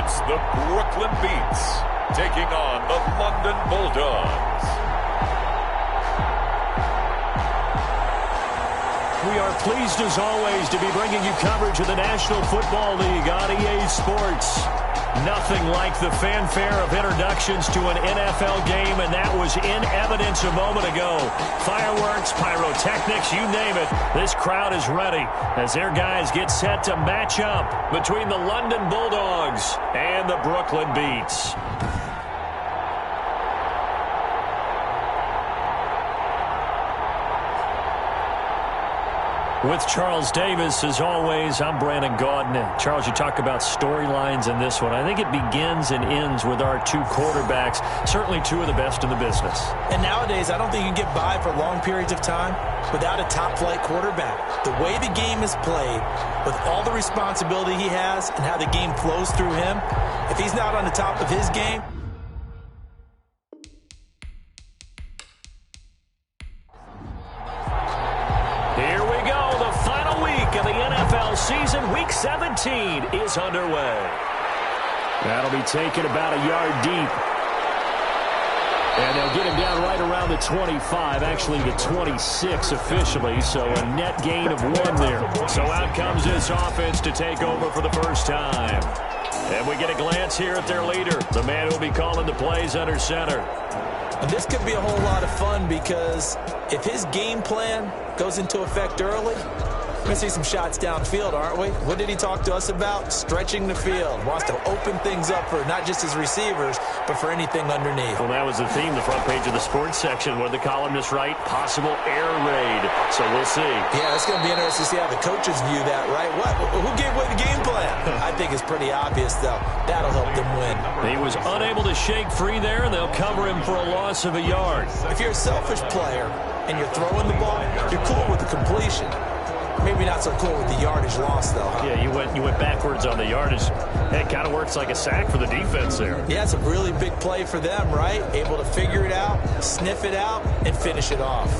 It's the Brooklyn Beats taking on the London Bulldogs. We are pleased as always to be bringing you coverage of the National Football League on EA Sports. Nothing like the fanfare of introductions to an NFL game, and that was in evidence a moment ago. Fireworks, pyrotechnics, you name it. This crowd is ready as their guys get set to match up between the London Bulldogs and the Brooklyn Beats. With Charles Davis, as always, I'm Brandon Gaudin. Charles, you talk about storylines in this one. I think it begins and ends with our two quarterbacks, certainly two of the best in the business. And nowadays, I don't think you can get by for long periods of time without a top-flight quarterback. The way the game is played, with all the responsibility he has and how the game flows through him, if he's not on the top of his game, here we go. The final week of the NFL season. Week 17 is underway. That'll be taken about a yard deep. And they'll get him down right around the 25, actually the 26 officially, so a net gain of 1 there. So out comes this offense to take over for the first time. And we get a glance here at their leader, the man who'll be calling the plays under center. And this could be a whole lot of fun because if his game plan goes into effect early, we're going to see some shots downfield, aren't we? What did he talk to us about? Stretching the field. Wants to open things up for not just his receivers, but for anything underneath. Well, that was the theme, the front page of the sports section, where the columnists write possible air raid. So we'll see. Yeah, it's going to be interesting to see how the coaches view that, right? What? Who gave away the game plan? I think it's pretty obvious, though. That'll help them win. He was unable to shake free there, and they'll cover him for a loss of a yard. If you're a selfish player and you're throwing the ball, you're cool with the completion. Maybe not so cool with the yardage loss, though, huh? Yeah, you went backwards on the yardage. It kind of works like a sack for the defense there. Yeah, it's a really big play for them, right? Able to figure it out, sniff it out, and finish it off.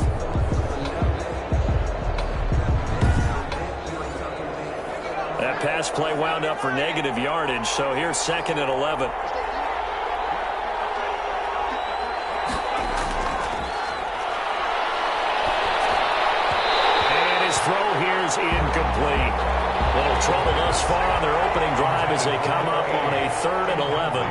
That pass play wound up for negative yardage, so here's 2nd and 11. Throw here's incomplete. Little trouble thus far on their opening drive as they come up on a 3rd and 11.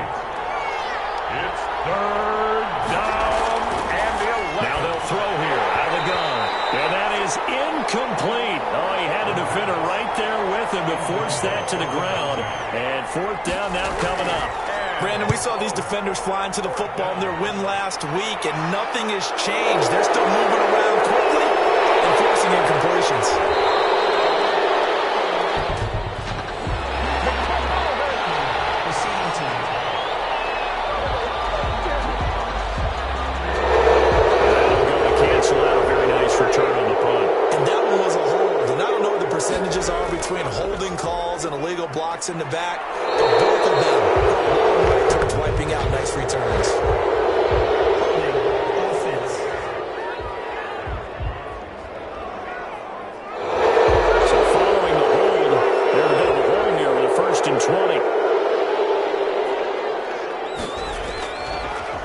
It's 3rd down and 11. Now they'll throw here out of the gun. And that is incomplete. Oh, he had a defender right there with him to force that to the ground. And 4th down now coming up. Brandon, we saw these defenders flying to the football in their win last week, and nothing has changed. They're still moving around quickly and forcing incompletions. Cancel out a very nice return on the punt. And that one was a hold. And I don't know what the percentages are between holding calls and illegal blocks in the back, but both of them go a long way towards wiping out nice returns.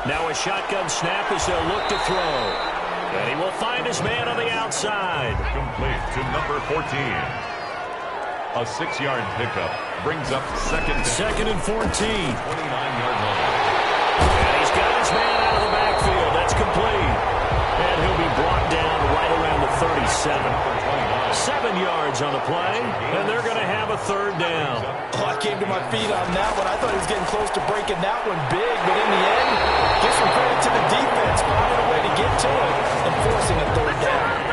Now a shotgun snap as they'll look to throw. And he will find his man on the outside. Complete to number 14. A 6-yard pickup brings up 2nd and 14. 29-yard line. And he's got his man out of the backfield. That's complete. And he'll be brought down right around the 37. 7 yards on the play, and they're going to have a 3rd down. Oh, I came to my feet on that one. I thought he was getting close to breaking that one big, but in the end, give some credit to the defense, finding a way to get to it and forcing a 3rd down.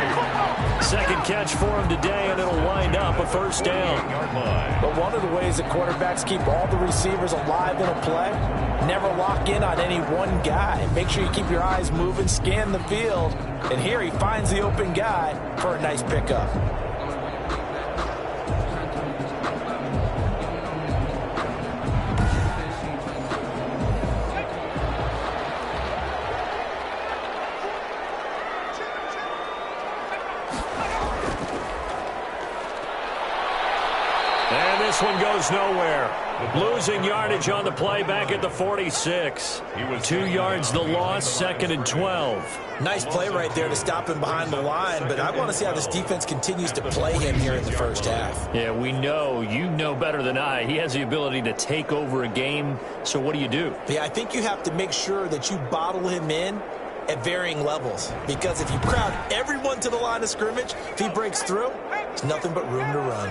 2nd catch for him today, and it'll wind up a 1st down. But one of the ways that quarterbacks keep all the receivers alive in a play, never lock in on any one guy. Make sure you keep your eyes moving, scan the field, and here he finds the open guy for a nice pickup. And this one goes nowhere. Losing yardage on the play back at the 46. 2 yards the loss, 2nd and 12. Nice play right there to stop him behind the line, but I want to see how this defense continues to play him here in the first half. Yeah, we know. You know better than I. He has the ability to take over a game, so what do you do? Yeah, I think you have to make sure that you bottle him in at varying levels, because if you crowd everyone to the line of scrimmage, if he breaks through, there's nothing but room to run.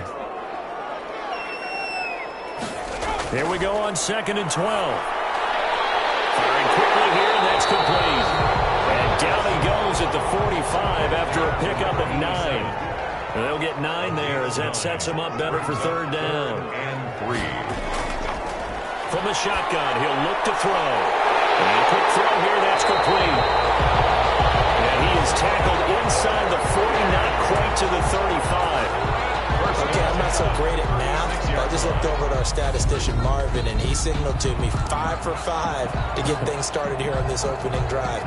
Here we go on 2nd and 12. Firing quickly here, and that's complete. And down he goes at the 45 after a pickup of 9. And they'll get 9 there as that sets him up better for 3rd down. And 3. From the shotgun, he'll look to throw. And a quick throw here, that's complete. And he is tackled inside the 40, not quite to the 35. Okay, I'm not so great at math, but I just looked over at our statistician, Marvin, and he signaled to me 5 for 5 to get things started here on this opening drive.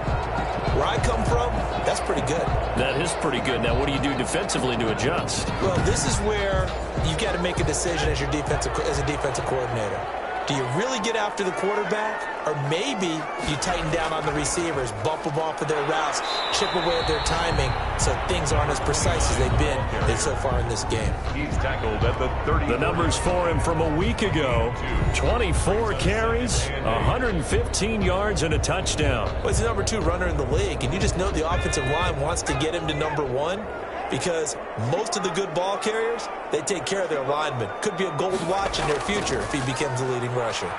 Where I come from, that's pretty good. That is pretty good. Now, what do you do defensively to adjust? Well, this is where you've got to make a decision as a defensive coordinator. Do you really get after the quarterback, or maybe you tighten down on the receivers, bump them off of their routes, chip away at their timing so things aren't as precise as they've been so far in this game? He's tackled at the 30. The numbers for him from a week ago: 24 carries, 115 yards, and a touchdown. Well, he's the number 2 runner in the league, and you just know the offensive line wants to get him to number 1. Because most of the good ball carriers, they take care of their linemen. Could be a gold watch in their future if he becomes the leading rusher.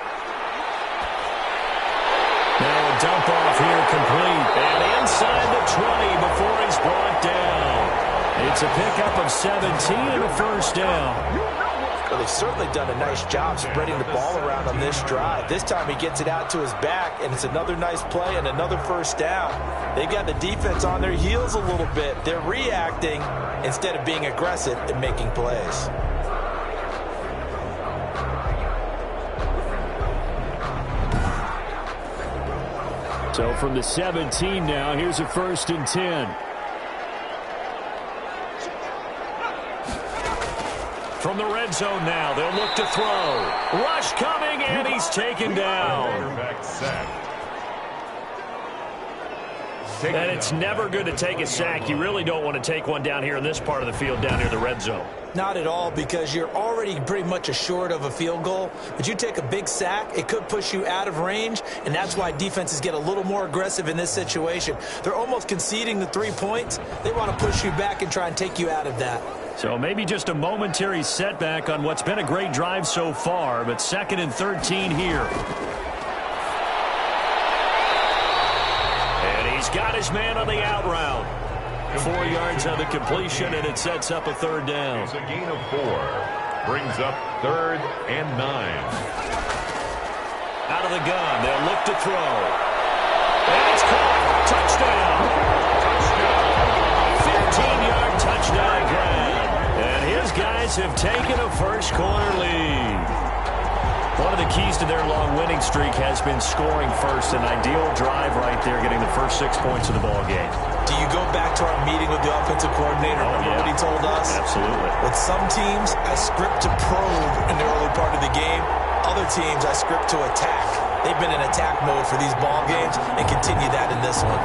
Now a dump off here complete. And inside the 20 before he's brought down. It's a pickup of 17 and a 1st down. Well, they've certainly done a nice job spreading the ball around on this drive. This time he gets it out to his back, and it's another nice play and another 1st down. They've got the defense on their heels a little bit. They're reacting instead of being aggressive and making plays. So from the 17 now, here's a 1st and 10. From the red zone now, they'll look to throw. Rush coming, and he's taken down. Quarterback sack. And it's never good to take a sack. You really don't want to take one down here in this part of the field, down near the red zone. Not at all, because you're already pretty much assured of a field goal. But you take a big sack, it could push you out of range, and that's why defenses get a little more aggressive in this situation. They're almost conceding the 3 points. They want to push you back and try and take you out of that. So maybe just a momentary setback on what's been a great drive so far, but 2nd and 13 here. And he's got his man on the out route. 4 yards on the completion, and it sets up a 3rd down. It's a gain of 4. Brings up 3rd and 9. Out of the gun, they'll look to throw. And it's caught. Touchdown. 15-yard touchdown grab. And his guys have taken a first-quarter lead. One of the keys to their long winning streak has been scoring first. An ideal drive right there, getting the first 6 points of the ball game. Do you go back to our meeting with the offensive coordinator? Remember what he told us? Absolutely. With some teams, I script to probe in the early part of the game. Other teams, I script to attack. They've been in attack mode for these ball games and continue that in this one.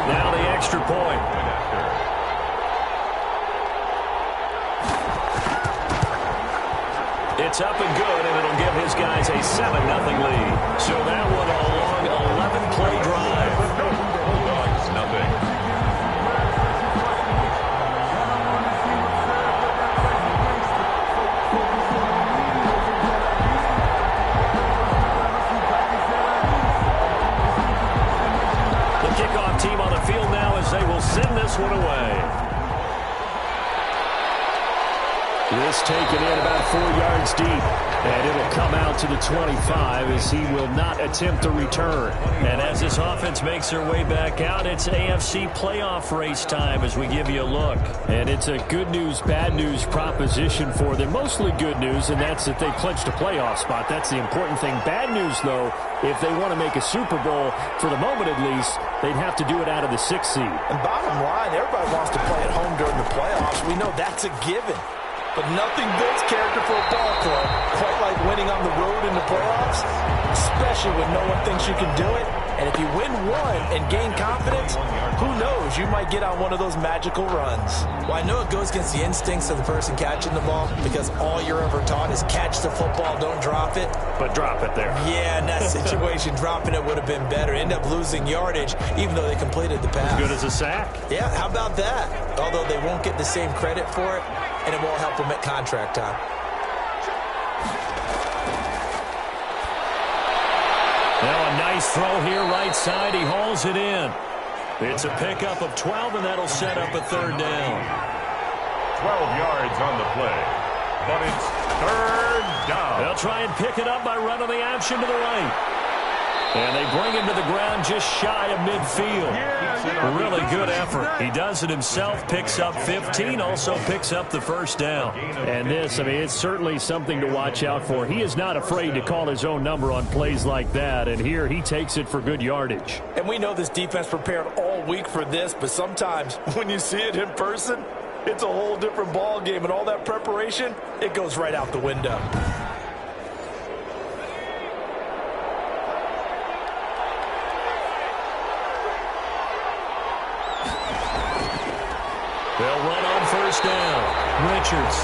Now the extra point. It's up and good, and it'll give his guys a 7-0 lead. So that one a long 11-play drive. Bulldogs, nothing. The kickoff team on the field now as they will send this one away. This taken in about 4 yards deep. And it'll come out to the 25 as he will not attempt a return. And as this offense makes their way back out, it's AFC playoff race time as we give you a look. And it's a good news, bad news proposition for them. Mostly good news, and that's that they clinched a playoff spot. That's the important thing. Bad news, though, if they want to make a Super Bowl, for the moment at least, they'd have to do it out of the 6th seed. And bottom line, everybody wants to play at home during the playoffs. We know that's a given. But nothing builds character for a ball club quite like winning on the road in the playoffs, especially when no one thinks you can do it. And if you win one and gain confidence, who knows, you might get on one of those magical runs. Well, I know it goes against the instincts of the person catching the ball because all you're ever taught is catch the football, don't drop it. But drop it there. Yeah, in that situation, dropping it would have been better. End up losing yardage, even though they completed the pass. As good as a sack. Yeah, how about that? Although they won't get the same credit for it, and it won't help them at contract time. Now a nice throw here right side. He hauls it in. It's a pickup of 12, and that'll set up a 3rd down. 12 yards on the play, but it's 3rd down. They'll try and pick it up by running the option to the right. And they bring him to the ground just shy of midfield. A really good effort. He does it himself, picks up 15, also picks up the 1st down. And this, I mean, it's certainly something to watch out for. He is not afraid to call his own number on plays like that, and here he takes it for good yardage. And we know this defense prepared all week for this, but sometimes when you see it in person, it's a whole different ball game, and all that preparation, it goes right out the window. They'll run on 1st down. Richards.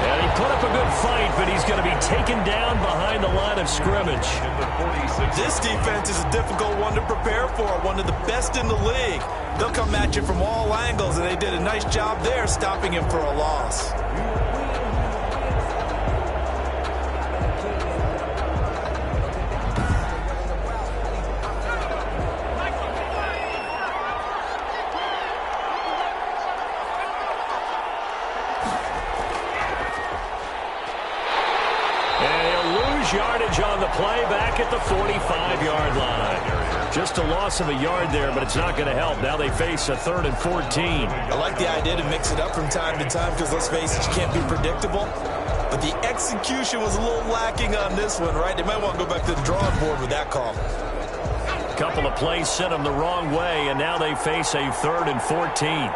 And he put up a good fight, but he's going to be taken down behind the line of scrimmage. This defense is a difficult one to prepare for, one of the best in the league. They'll come at you from all angles, and they did a nice job there stopping him for a loss. Yardage on the play back at the 45-yard line. Just a loss of a yard there, but it's not going to help. Now they face a 3rd and 14. I like the idea to mix it up from time to time because, let's face it, you can't be predictable. But the execution was a little lacking on this one, right? They might want to go back to the drawing board with that call. A couple of plays sent them the wrong way, and now they face a 3rd and 14.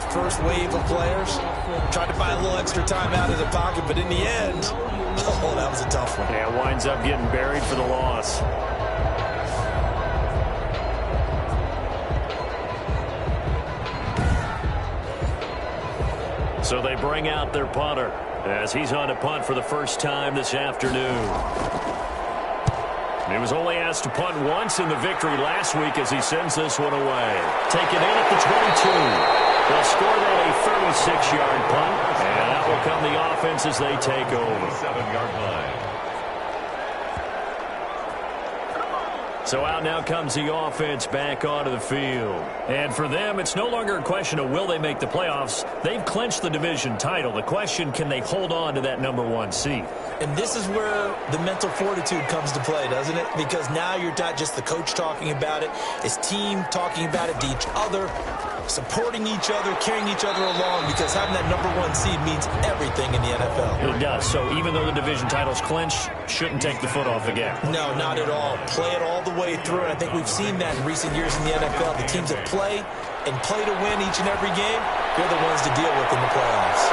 First wave of players. Tried to buy a little extra time out of the pocket, but in the end, oh, that was a tough one. Yeah, winds up getting buried for the loss. So they bring out their punter as he's on to punt for the first time this afternoon. He was only asked to punt once in the victory last week as he sends this one away. Taken in at the 22. They'll score that a 36-yard punt, and out will come the offense as they take over. 7-yard line. So out now comes the offense back onto the field. And for them, it's no longer a question of will they make the playoffs. They've clinched the division title. The question, can they hold on to that #1 seed? And this is where the mental fortitude comes to play, doesn't it? Because now you're not just the coach talking about it. It's team talking about it to each other, supporting each other, carrying each other along, because having that #1 seed means everything in the NFL. It does. So even though the division title's clinched, shouldn't take the foot off the gas. No, not at all. Play it all the way through, and I think we've seen that in recent years in the NFL. The teams that play and play to win each and every game, they're the ones to deal with in the playoffs.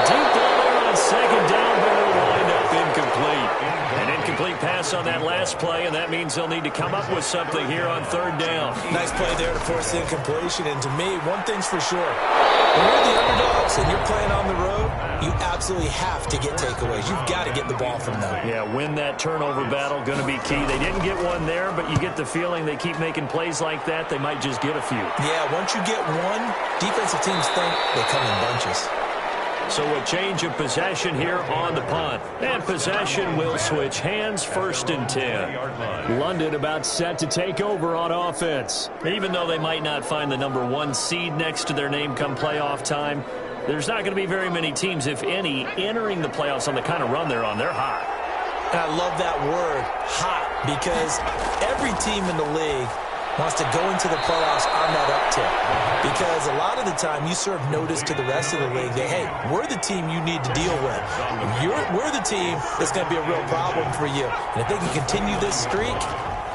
Deep ball there on 2nd down, but it'll wind up incomplete. An incomplete pass on that last play, and that means they'll need to come up with something here on third down. Nice play there to force the incompletion. And to me, one thing's for sure. When you're the underdogs and you're playing on the road, you absolutely have to get takeaways. You've got to get the ball from them. Yeah, win that turnover battle, going to be key. They didn't get one there, but you get the feeling they keep making plays like that, they might just get a few. Yeah, once you get one, defensive teams think they come in bunches. So a change of possession here on the punt. And possession will switch hands, 1st and 10. London about set to take over on offense. Even though they might not find the number 1 seed next to their name come playoff time, there's not going to be very many teams, if any, entering the playoffs on the kind of run they're on. They're hot. And I love that word, hot, because every team in the league wants to go into the playoffs on that uptick. Because a lot of the time you serve notice to the rest of the league that, hey, we're the team you need to deal with. We're the team that's going to be a real problem for you. And if they can continue this streak,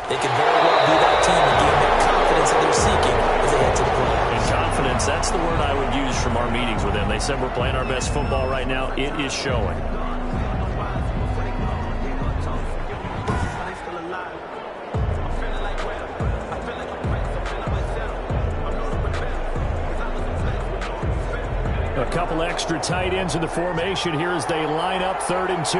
they can very well be that team and gain that confidence that they're seeking as they head to the playoffs. And confidence, that's the word I would use from our meetings with them. They said we're playing our best football right now. It is showing. A couple extra tight ends in the formation here as they line up 3rd and 2.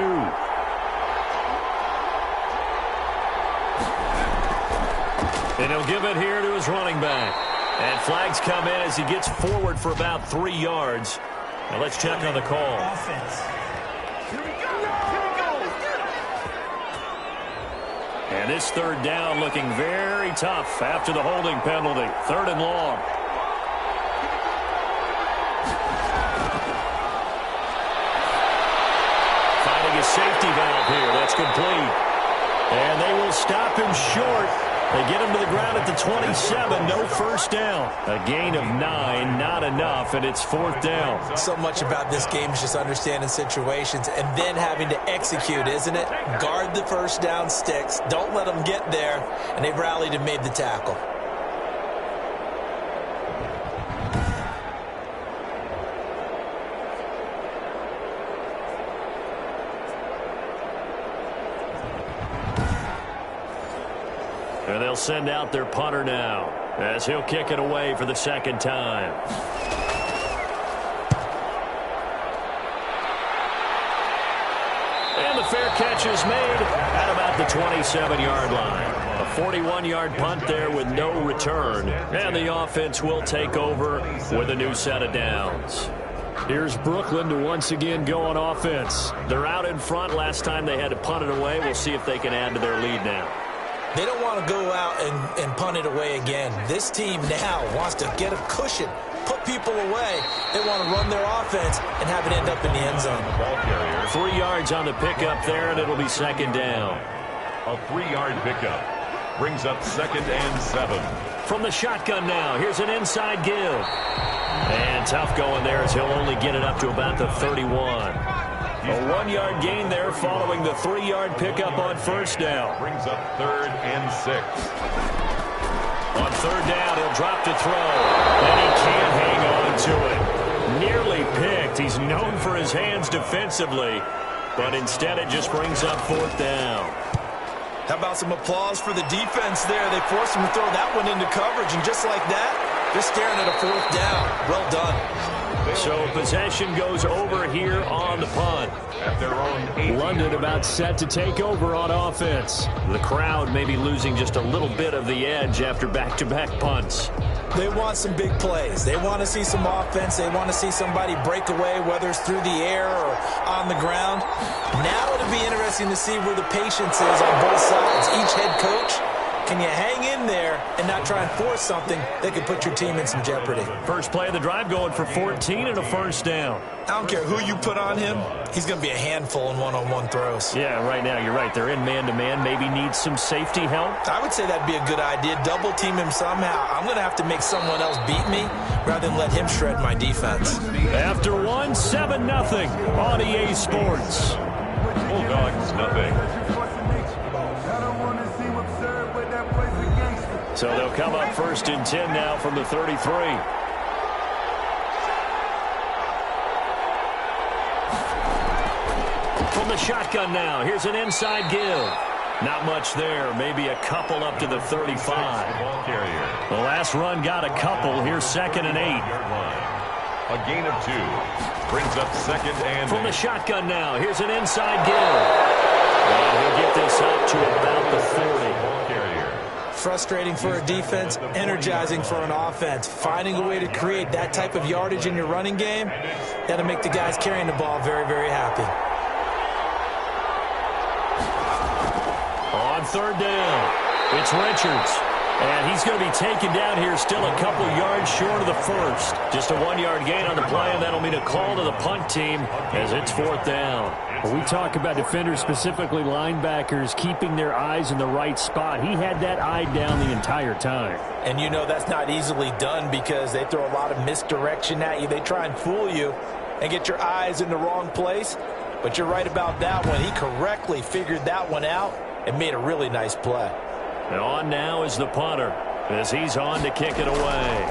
And he'll give it here to his running back. And flags come in as he gets forward for about 3 yards. Now let's check on the call. Offense. And this 3rd down looking very tough after the holding penalty. 3rd and long. A safety valve here. That's complete. And they will stop him short. They get him to the ground at the 27. No first down. A gain of 9, not enough, and it's 4th down. So much about this game is just understanding situations and then having to execute, isn't it? Guard the first down sticks. Don't let them get there. And they've rallied and made the tackle. And they'll send out their punter now as he'll kick it away for the 2nd time. And the fair catch is made at about the 27-yard line. A 41-yard punt there with no return. And the offense will take over with a new set of downs. Here's Brooklyn to once again go on offense. They're out in front. Last time they had to punt it away. We'll see if they can add to their lead now. They don't want to go out and punt it away again. This team now wants to get a cushion, put people away. They want to run their offense and have it end up in the end zone. 3 yards on the pickup there, and it'll be 2nd down. A 3-yard pickup brings up 2nd and 7. From the shotgun now, here's an inside give. And tough going there as he'll only get it up to about the 31. A 1-yard gain there following the 3-yard pickup on first down. Brings up 3rd and 6. On 3rd down, he'll drop to throw. And he can't hang on to it. Nearly picked. He's known for his hands defensively. But instead, it just brings up 4th down. How about some applause for the defense there? They forced him to throw that one into coverage. And just like that, they're staring at a 4th down. Well done. So possession goes over here on the punt. At their own 8. London about set to take over on offense. The crowd may be losing just a little bit of the edge after back-to-back punts. They want some big plays. They want to see some offense. They want to see somebody break away, whether it's through the air or on the ground. Now it'll be interesting to see where the patience is on both sides. Each head coach, can you hang in there and not try and force something that could put your team in some jeopardy? First play of the drive going for 14 and a first down. I don't care who you put on him. He's going to be a handful in one-on-one throws. Yeah, right now you're right. They're in man-to-man. Maybe needs some safety help. I would say that'd be a good idea. Double team him somehow. I'm going to have to make someone else beat me rather than let him shred my defense. After 7-0 on EA Sports. Bulldogs, nothing. So they'll come up 1st and 10 now from the 33. From the shotgun now, here's an inside give. Not much there, maybe a couple up to the 35. The last run got a couple. Here's 2nd and 8. A gain of 2. Brings up 2nd and 8. From the shotgun now, here's an inside give. And he'll get this up to about the 40. Frustrating for a defense, energizing for an offense. Finding a way to create that type of yardage in your running game, that'll make the guys carrying the ball very, very happy. On 3rd down, it's Richards. And he's going to be taken down here still a couple yards short of the first. Just a 1-yard gain on the play, and that'll mean a call to the punt team as it's 4th down. When we talk about defenders, specifically linebackers, keeping their eyes in the right spot, he had that eye down the entire time. And you know that's not easily done because they throw a lot of misdirection at you. They try and fool you and get your eyes in the wrong place. But you're right about that one. He correctly figured that one out and made a really nice play. And on now is the punter as he's on to kick it away.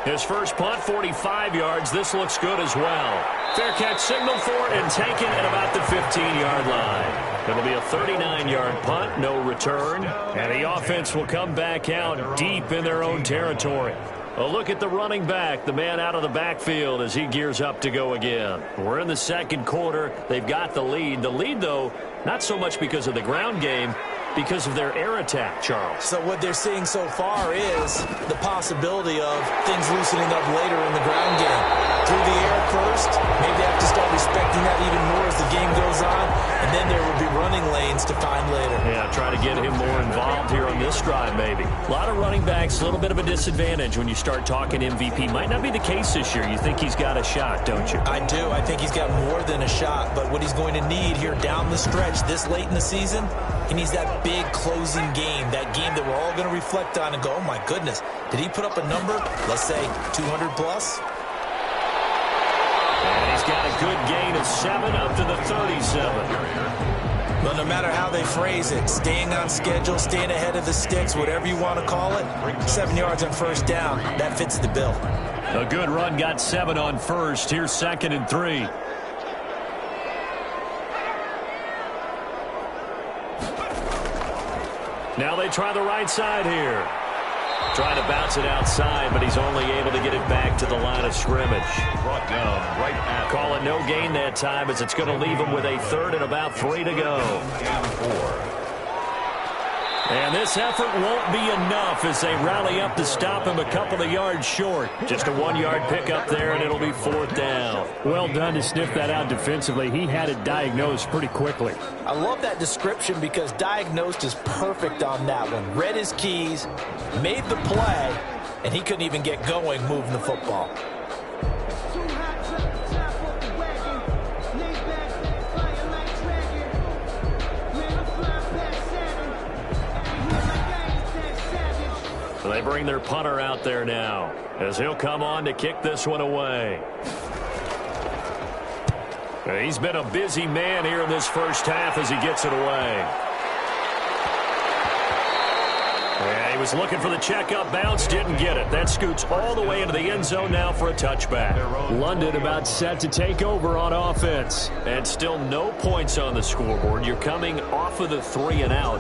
His first punt, 45 yards. This looks good as well. Fair catch signal for it and taken at about the 15-yard line. It'll be a 39-yard punt, no return. And the offense will come back out deep in their own territory. A look at the running back, the man out of the backfield as he gears up to go again. We're in the 2nd quarter. They've got the lead. The lead, though, not so much because of the ground game, because of their air attack, Charles. So what they're seeing so far is the possibility of things loosening up later in the ground game. Through the air first, maybe they have to start respecting that even more as the game goes on, and then there will be running lanes to find later. Yeah, try to get him more involved here on this drive, maybe. A lot of running backs, a little bit of a disadvantage when you start talking MVP. Might not be the case this year. You think he's got a shot, don't you? I do. I think he's got more than a shot, but what he's going to need here down the stretch this late in the season, he needs that big closing game, that game that we're all going to reflect on and go, oh my goodness, did he put up a number, let's say 200 plus? And he's got a good gain of 7 up to the 37. Well, no matter how they phrase it, staying on schedule, staying ahead of the sticks, whatever you want to call it, 7 yards on 1st down, that fits the bill. A good run got 7 on 1st. Here's 2nd and 3. Now they try the right side here. Trying to bounce it outside, but he's only able to get it back to the line of scrimmage. Brought down right at. Call it no gain that time as it's going to leave him with a 3rd and about 3 to go. And 4. And this effort won't be enough as they rally up to stop him a couple of yards short. Just a 1-yard pickup there, and it'll be 4th down. Well done to sniff that out defensively. He had it diagnosed pretty quickly. I love that description because diagnosed is perfect on that one. Read his keys, made the play, and he couldn't even get going moving the football. So they bring their punter out there now as he'll come on to kick this one away. He's been a busy man here in this first half as he gets it away. Yeah, he was looking for the checkup bounce, didn't get it. That scoots all the way into the end zone now for a touchback. London about set to take over on offense. And still no points on the scoreboard. You're coming off of the 3 and out.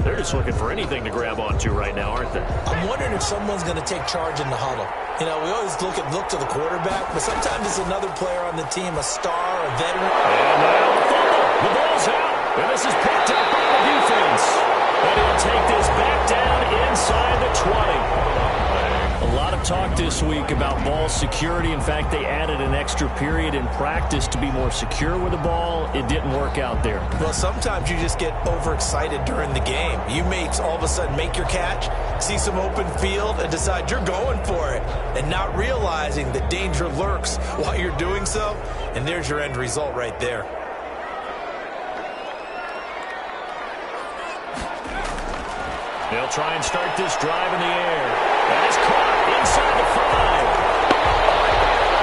They're just looking for anything to grab onto right now, aren't they? I'm wondering if someone's going to take charge in the huddle. You know, we always look to the quarterback, but sometimes it's another player on the team, a star, a veteran. And now the fumble. The ball's out. And this is picked up by the defense. And he'll take this back down inside the 20. A lot of talk this week about ball security. In fact, they added an extra period in practice to be more secure with the ball. It didn't work out there. Well, sometimes you just get overexcited during the game. You may all of a sudden make your catch, see some open field, and decide you're going for it, and not realizing that danger lurks while you're doing so, and there's your end result right there. They'll try and start this drive in the air. And it's caught inside the 5.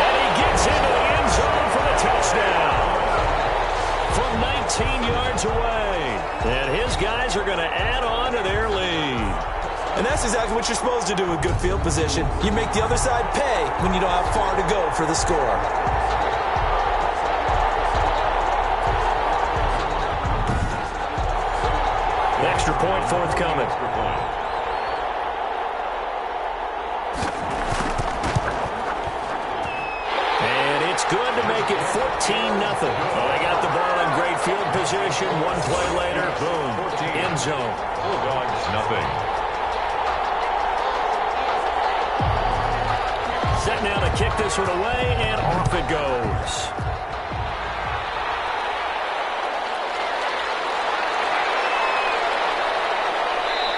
And he gets into the end zone for the touchdown. From 19 yards away. And his guys are going to add on to their lead. And that's exactly what you're supposed to do with good field position. You make the other side pay when you don't have far to go for the score. timeout forthcoming. And it's good to make it 14-0. Well, they got the ball in great field position. One play later, boom, end zone. Bulldogs, nothing. Set now to kick this one away, and off it goes.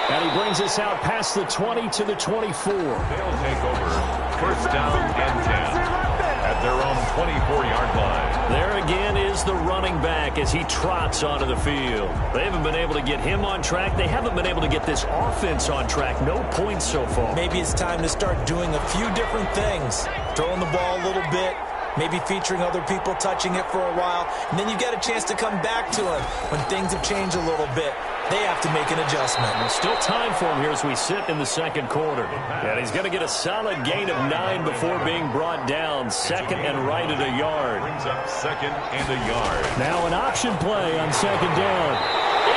And he brings us out past the 20 to the 24. They'll take over. First down and 10 at their own 24-yard line. There again is the running back as he trots onto the field. They haven't been able to get him on track. They haven't been able to get this offense on track. No points so far. Maybe it's time to start doing a few different things. Throwing the ball a little bit, maybe featuring other people touching it for a while, and then you get a chance to come back to him when things have changed a little bit. They have to make an adjustment. There's still time for him here as we sit in the second quarter. And he's going to get a solid gain of 9 before being brought down. Second and right at a yard. Brings up second and a yard. Now an option play on second down.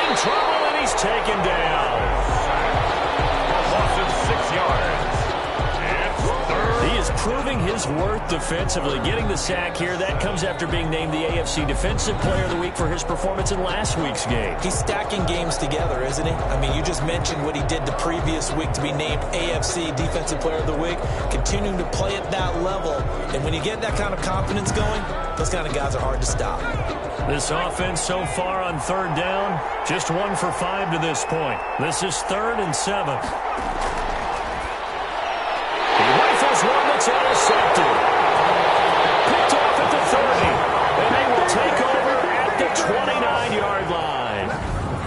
In trouble, and he's taken down. Loss of 6 yards. He is proving his worth defensively. Getting the sack here, that comes after being named the AFC Defensive Player of the Week for his performance in last week's game. He's stacking games together, isn't he? I mean, you just mentioned what he did the previous week to be named AFC Defensive Player of the Week, continuing to play at that level. And when you get that kind of confidence going, those kind of guys are hard to stop. This offense so far on third down, just 1 for 5 to this point. This is 3rd and 7. One that's intercepted. Picked off at the 30. And they will take over at the 29-yard line.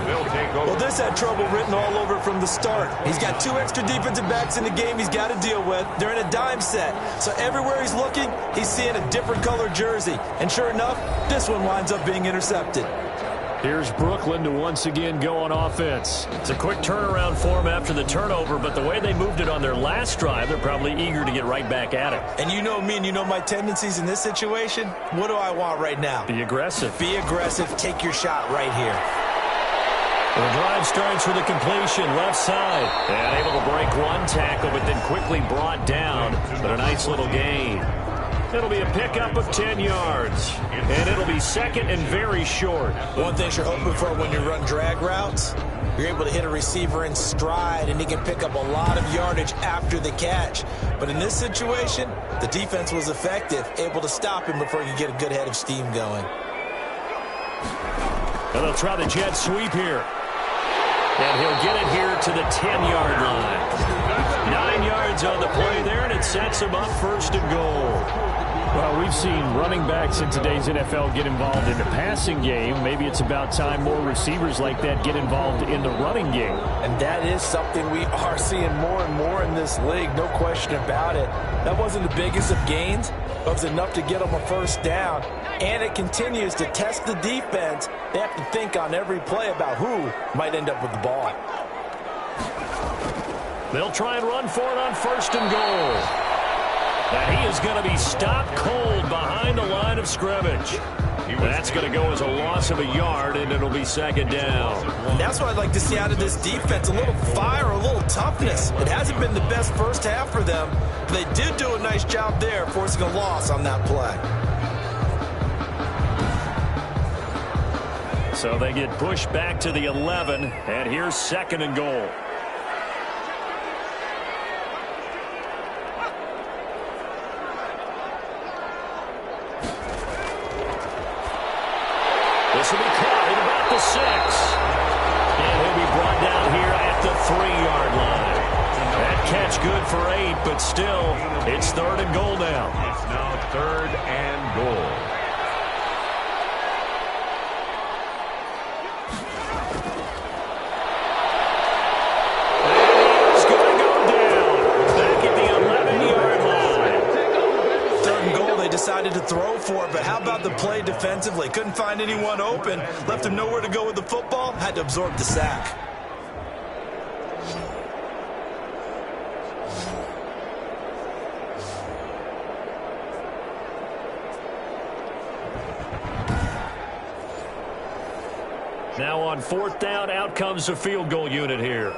They'll take over. Well, this had trouble written all over from the start. He's got 2 extra defensive backs in the game he's got to deal with. They're in a dime set. So everywhere he's looking, he's seeing a different color jersey. And sure enough, this one winds up being intercepted. Here's Brooklyn to once again go on offense. It's a quick turnaround for them after the turnover, but the way they moved it on their last drive, they're probably eager to get right back at it. And you know me and you know my tendencies in this situation. What do I want right now? Be aggressive. Be aggressive. Take your shot right here. The drive starts with a completion, left side. And able to break one tackle, but then quickly brought down. But a nice little gain. It'll be a pickup of 10 yards. And it'll be second and very short. One thing you're hoping for when you run drag routes, you're able to hit a receiver in stride, and he can pick up a lot of yardage after the catch. But in this situation, the defense was effective, able to stop him before he could get a good head of steam going. And they'll try the jet sweep here. And he'll get it here to the 10-yard line. 9 yards on the play there, and it sets him up 1st and goal. Well, we've seen running backs in today's NFL get involved in the passing game. Maybe it's about time more receivers like that get involved in the running game. And that is something we are seeing more and more in this league, no question about it. That wasn't the biggest of gains, but it was enough to get them a 1st down. And it continues to test the defense. They have to think on every play about who might end up with the ball. They'll try and run for it on 1st and goal. And he is going to be stopped cold behind the line of scrimmage. That's going to go as a loss of a yard, and it'll be 2nd down. And that's what I'd like to see out of this defense, a little fire, a little toughness. It hasn't been the best first half for them, but they did do a nice job there, forcing a loss on that play. So they get pushed back to the 11, and here's 2nd and goal. This will be caught at about the 6. And he'll be brought down here at the 3-yard line. That catch good for 8, but still, it's 3rd and goal now. It's now 3rd and goal. And he's going to go down. Back at the 11-yard line. 3rd and goal, they decided to throw for it, but how about the play defensively? Couldn't find anyone open, left him nowhere to go with the football, had to absorb the sack. Now on 4th down, out comes the field goal unit here.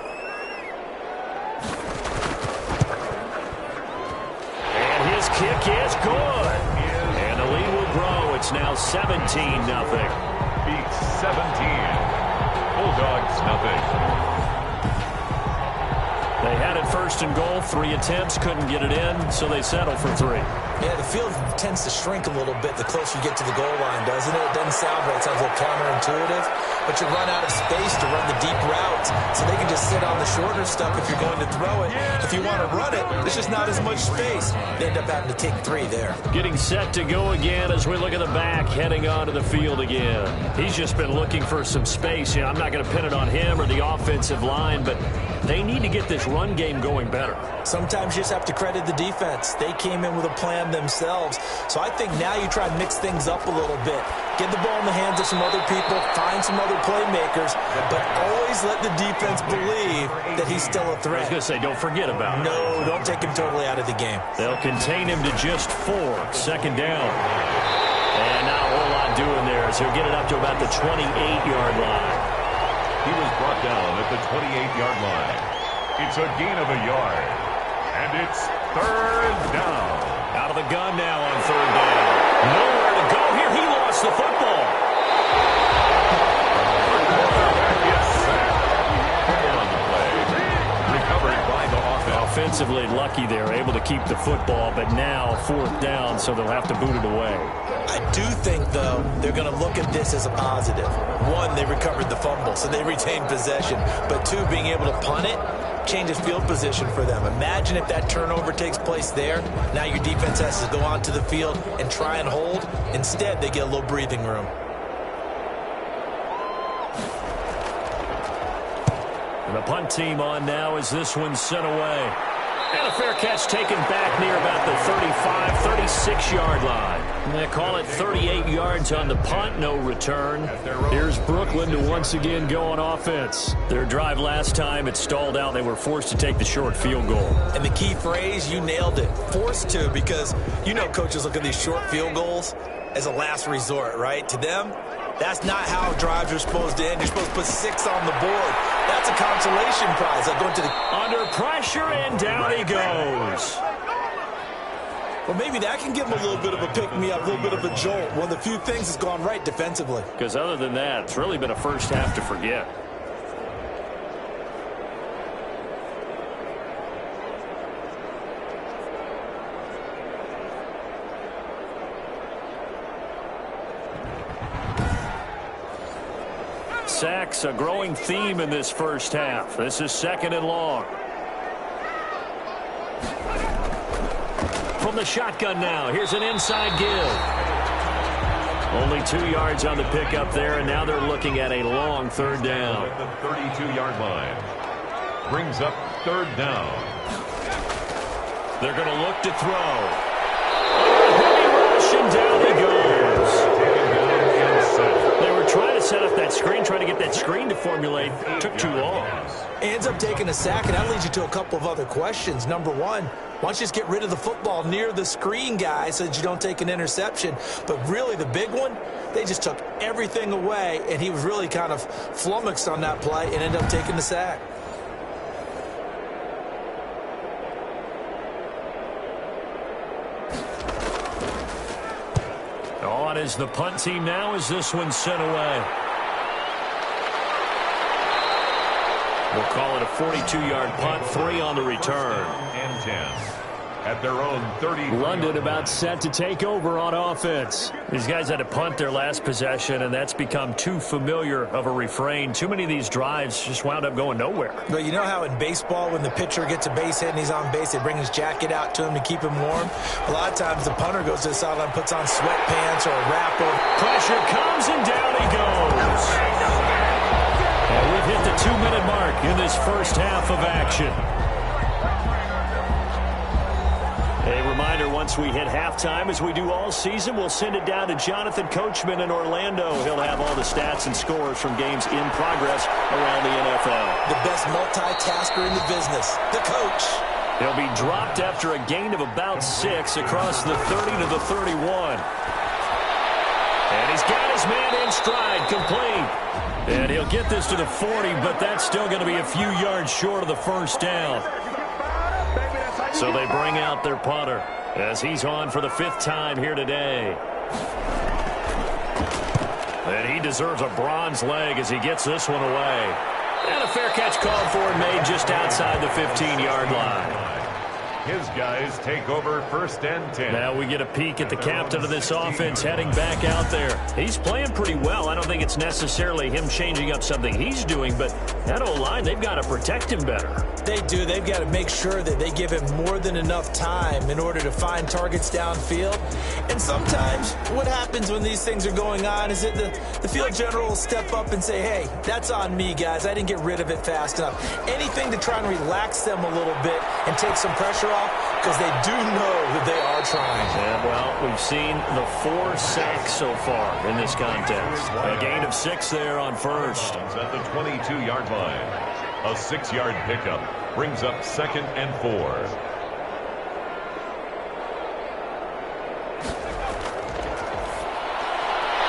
And his kick is good. And the lead will grow. It's now 17-0. Beats 17. Bulldogs nothing. They had it 1st and goal. 3 attempts, couldn't get it in, so they settle for 3. Yeah, the field tends to shrink a little bit the closer you get to the goal line, doesn't it? It doesn't sound right. It sounds a little counterintuitive. But you run out of space to run the deep routes, so they can just sit on the shorter stuff if you're going to throw it. If you want to run it, there's just not as much space. They end up having to take 3 there. Getting set to go again as we look at the back, heading onto the field again. He's just been looking for some space. I'm not going to pin it on him or the offensive line, but they need to get this run game going better. Sometimes you just have to credit the defense. They came in with a plan themselves. So I think now you try and mix things up a little bit. Get the ball in the hands of some other people, find some other playmakers, but always let the defense believe that he's still a threat. I was going to say, don't forget about it. No, don't take him totally out of the game. They'll contain him to just 4. 2nd down. And not a whole lot doing there, so he'll get it up to about the 28-yard line. He was brought down at the 28-yard line. It's a gain of a yard. And it's 3rd down. Out of the gun now on 3rd down. Nowhere to go here. He lost the football. On the play. Recovered by the offense. Offensively lucky they're able to keep the football, but now 4th down, so they'll have to boot it away. I do think, though, they're going to look at this as a positive. 1, they recovered the fumble, so they retained possession. But 2, being able to punt it changes field position for them. Imagine if that turnover takes place there. Now your defense has to go onto the field and try and hold. Instead, they get a little breathing room. And the punt team on now as this one's sent away. And a fair catch taken back near about the 35, 36-yard line. And they call it 38 yards on the punt, no return. Here's Brooklyn to once again go on offense. Their drive last time, it stalled out. They were forced to take the short field goal. And the key phrase, you nailed it. Forced to, because you know coaches look at these short field goals as a last resort, right? To them, that's not how drives are supposed to end. You're supposed to put 6 on the board. That's a consolation prize. They're going to the... Under pressure, and down he goes. Well, maybe that can give him a little bit of a pick-me-up, a little bit of a jolt. One of the few things that's gone right defensively. Because other than that, it's really been a first half to forget. Sacks, a growing theme in this first half. This is 2nd and long. From the shotgun now, here's an inside give. Only 2 yards on the pickup there, and now they're looking at a long 3rd down. At the 32-yard line. Brings up 3rd down. They're going to look to throw. Heavy rush, and down he goes. They were trying to set up that screen, trying to get that screen to formulate. It took too long. Ends up taking a sack, and that leads you to a couple of other questions. Number 1, why don't you just get rid of the football near the screen guy so that you don't take an interception? But really, the big one, they just took everything away, and he was really kind of flummoxed on that play and ended up taking the sack. On is the punt team now as this one's sent away. We'll call it a 42-yard punt, 3 on the return. And 10. At their own 30. London about set to take over on offense. These guys had to punt their last possession, and that's become too familiar of a refrain. Too many of these drives just wound up going nowhere. But you know how in baseball, when the pitcher gets a base hit and he's on base, they bring his jacket out to him to keep him warm? A lot of times the punter goes to the sideline, puts on sweatpants or a wrapper. Pressure comes, and down he goes. And we've hit the 2-minute mark in this first half of action. A reminder, once we hit halftime, as we do all season, we'll send it down to Jonathan Coachman in Orlando. He'll have all the stats and scores from games in progress around the NFL. The best multitasker in the business, the coach. He'll be dropped after a gain of about 6 across the 30 to the 31. And he's got his man in stride, complete. And he'll get this to the 40, but that's still going to be a few yards short of the first down. So they bring out their punter as he's on for the 5th time here today. And he deserves a bronze leg as he gets this one away. And a fair catch called for and made just outside the 15-yard line. His guys take over 1st and 10. Now we get a peek at the captain of this offense heading back out there. He's playing pretty well. I don't think it's necessarily him changing up something he's doing, but that O-line, they've got to protect him better. They do. They've got to make sure that they give him more than enough time in order to find targets downfield. And sometimes what happens when these things are going on is that the field general will step up and say, hey, that's on me, guys. I didn't get rid of it fast enough. Anything to try and relax them a little bit and take some pressure off, because they do know that they are trying. Yeah, well, we've seen the 4 sacks so far in this contest. A gain of 6 there on first. At the 22-yard line. A 6-yard pickup brings up 2nd and 4.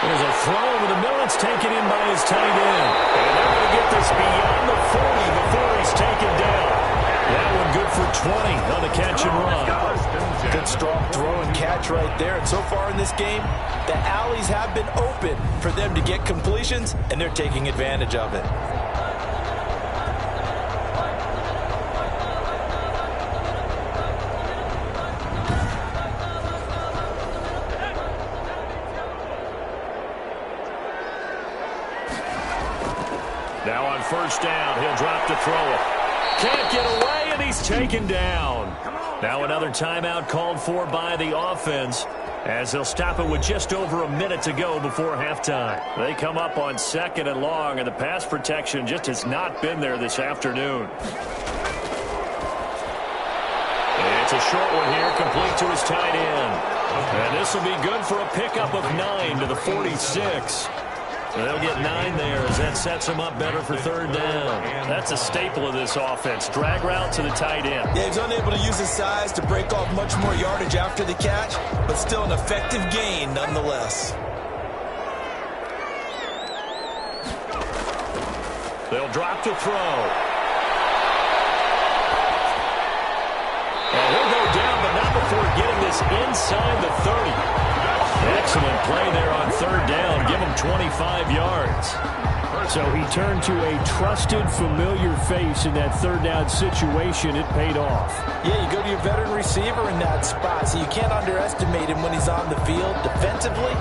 There's a throw over the middle. It's taken in by his tight end. And they're going to get this beyond the 40 before he's taken down. That one good for 20 on the catch and run. Good strong throw and catch right there. And so far in this game, the alleys have been open for them to get completions, and they're taking advantage of it. Now on first down, he'll drop to throw it. Can't get away, and he's taken down. Now another timeout called for by the offense, as they'll stop it with just over a minute to go before halftime. They come up on 2nd and long, and the pass protection just has not been there this afternoon. It's a short one here, complete to his tight end. And this will be good for a pickup of 9 to the 46. They'll get 9 there as that sets them up better for 3rd down. That's a staple of this offense. Drag route to the tight end. Yeah, he's unable to use his size to break off much more yardage after the catch, but still an effective gain nonetheless. They'll drop to throw. And he'll go down, but not before getting this inside the 30. Excellent play there on 3rd down. Give him 25 yards. So he turned to a trusted, familiar face in that 3rd down situation. It paid off. Yeah, you go to your veteran receiver in that spot, so you can't underestimate him when he's on the field defensively.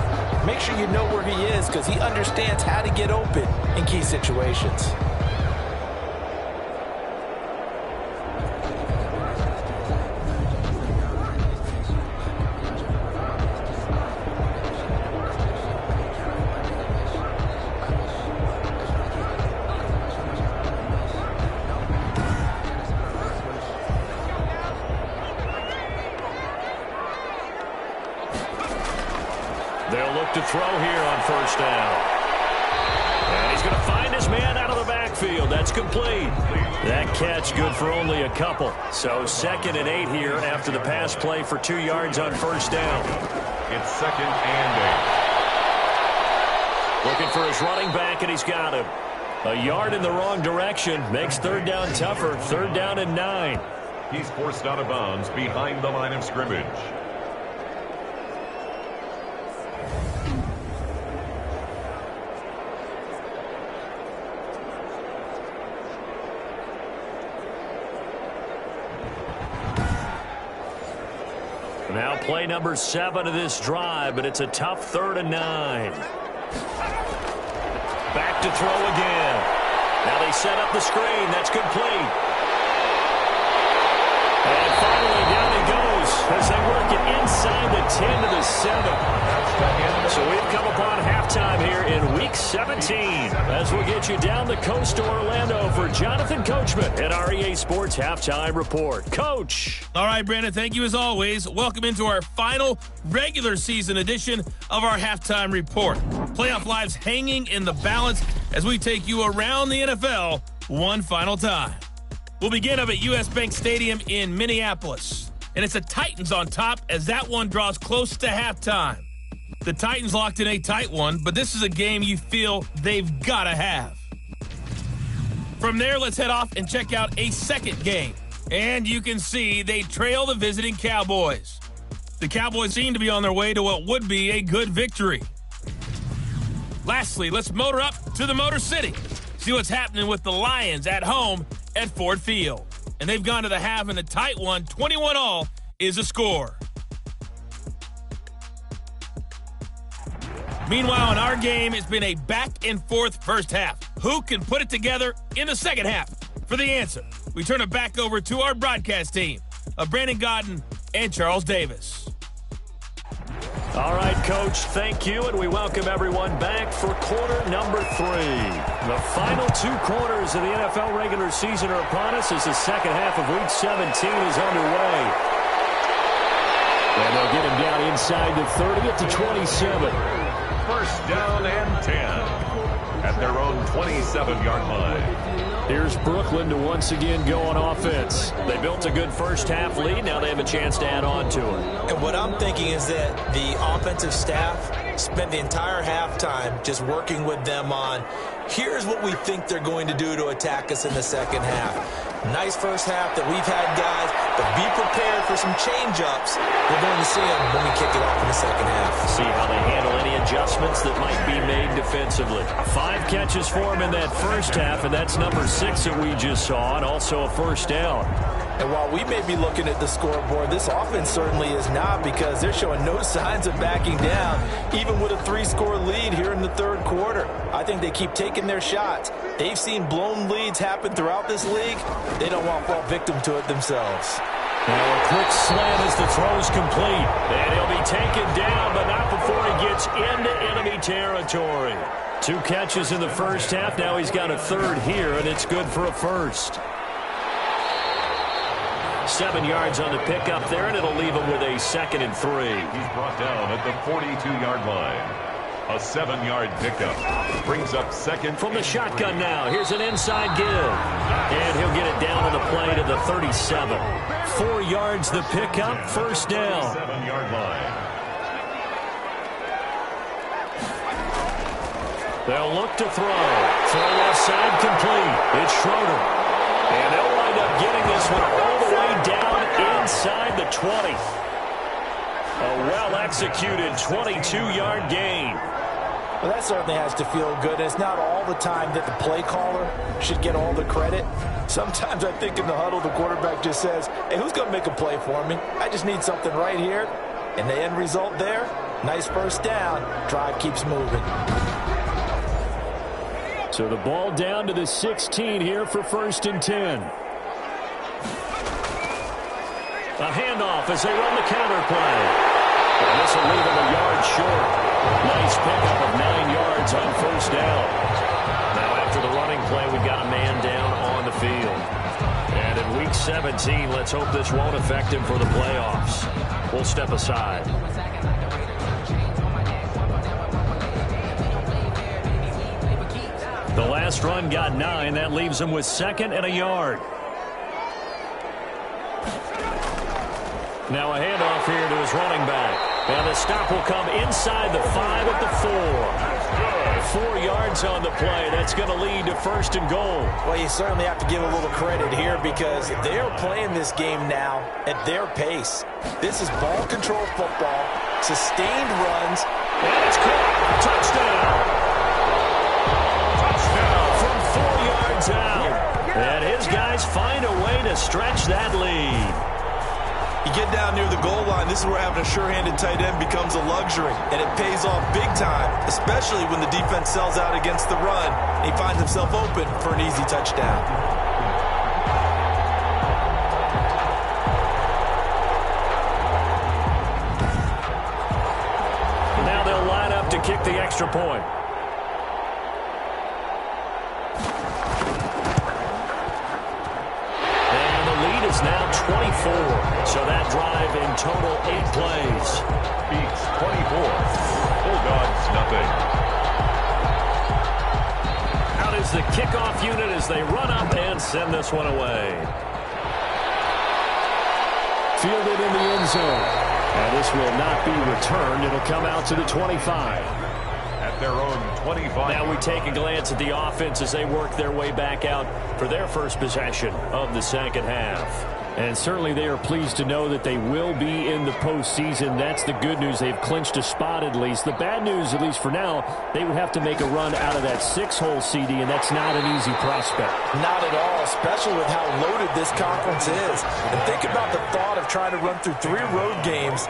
Make sure you know where he is, because he understands how to get open in key situations. They'll look to throw here on 1st down. And he's going to find his man out of the backfield. That's complete. That catch good for only a couple. So 2nd and 8 here after the pass play for 2 yards on 1st down. It's 2nd and 8. Looking for his running back, and he's got him. A yard in the wrong direction makes 3rd down tougher. 3rd down and 9. He's forced out of bounds behind the line of scrimmage. Now play number 7 of this drive, but it's a tough 3rd and 9. Back to throw again. Now they set up the screen. That's complete. And finally down he goes as they work it inside the 10 to the 7. So we've come upon halftime here in Week 17 as we'll get you down the coast to Orlando for Jonathan Coachman at our EA Sports Halftime Report. Coach. All right, Brandon, thank you as always. Welcome into our final regular season edition of our Halftime Report. Playoff lives hanging in the balance as we take you around the NFL one final time. We'll begin up at U.S. Bank Stadium in Minneapolis. And it's the Titans on top as that one draws close to halftime. The Titans locked in a tight one, but this is a game you feel they've got to have. From there, let's head off and check out a second game. And you can see they trail the visiting Cowboys. The Cowboys seem to be on their way to what would be a good victory. Lastly, let's motor up to the Motor City. See what's happening with the Lions at home at Ford Field. And they've gone to the half in a tight one. 21-all is the score. Meanwhile, in our game, it's been a back-and-forth first half. Who can put it together in the second half? For the answer, we turn it back over to our broadcast team of Brandon Godden and Charles Davis. All right, Coach, thank you, and we welcome everyone back for quarter number 3. The final 2 quarters of the NFL regular season are upon us as the second half of Week 17 is underway. And they'll get him down inside the 30 at the 27. First down and 10 at their own 27-yard line. Here's Brooklyn to once again go on offense. They built a good first half lead. Now they have a chance to add on to it. And what I'm thinking is that the offensive staff spent the entire halftime just working with them on, here's what we think they're going to do to attack us in the second half. Nice first half that we've had, guys, but be prepared for some change-ups. We're going to see them when we kick it off in the second half. See how they handle any adjustments that might be made defensively. 5 catches for him in that first half, and that's number 6 that we just saw, and also a first down. And while we may be looking at the scoreboard, this offense certainly is not, because they're showing no signs of backing down, even with a 3-score lead here in the third quarter. I think they keep taking their shots. They've seen blown leads happen throughout this league. They don't want to fall victim to it themselves. Now a quick slant as the throw's complete. And he'll be taken down, but not before he gets into enemy territory. 2 catches in the first half. Now he's got a third here, and it's good for a first. 7 yards on the pickup there, and it'll leave him with a 2nd and 3. He's brought down at the 42-yard line. A 7-yard pickup brings up 2nd. From the shotgun now, here's an inside give. And he'll get it down to the play to the 37. 4 yards the pickup, first down. 7-yard line. They'll look to throw. Throw left side complete. It's Schroeder. And they'll wind up getting this one all the way down inside the 20. A well-executed 22-yard gain. Well, that certainly has to feel good. It's not all the time that the play caller should get all the credit. Sometimes I think in the huddle, the quarterback just says, hey, who's going to make a play for me? I just need something right here. And the end result there, nice first down. Drive keeps moving. So the ball down to the 16 here for 1st and 10. A handoff as they run the counter play. And this will leave him a yard short. Nice pickup of 9 yards on first down. Now after the running play, we've got a man down on the field. And in Week 17, let's hope this won't affect him for the playoffs. We'll step aside. The last run got 9. That leaves him with 2nd and a yard. Now a handoff here to his running back. And the stop will come inside the 5 at the 4. 4 yards on the play. That's going to lead to 1st and goal. Well, you certainly have to give a little credit here, because they're playing this game now at their pace. This is ball control football, sustained runs. And it's caught. Touchdown. From 4 yards out. And his guys find a way to stretch that lead. You get down near the goal line, this is where having a sure-handed tight end becomes a luxury, and it pays off big time, especially when the defense sells out against the run, and he finds himself open for an easy touchdown. Now they'll line up to kick the extra point. Is now 24, so that drive in total 8 plays. Beats 24. Bulldogs nothing. Out is the kickoff unit as they run up and send this one away. Fielded in the end zone. And this will not be returned. It'll come out to the 25. At their own 25. Now we take a glance at the offense as they work their way back out for their first possession of the second half. And certainly they are pleased to know that they will be in the postseason. That's the good news. They've clinched a spot at least. The bad news, at least for now, they would have to make a run out of that 6-hole CD, and that's not an easy prospect. Not at all, especially with how loaded this conference is. And think about the thought of trying to run through 3 road games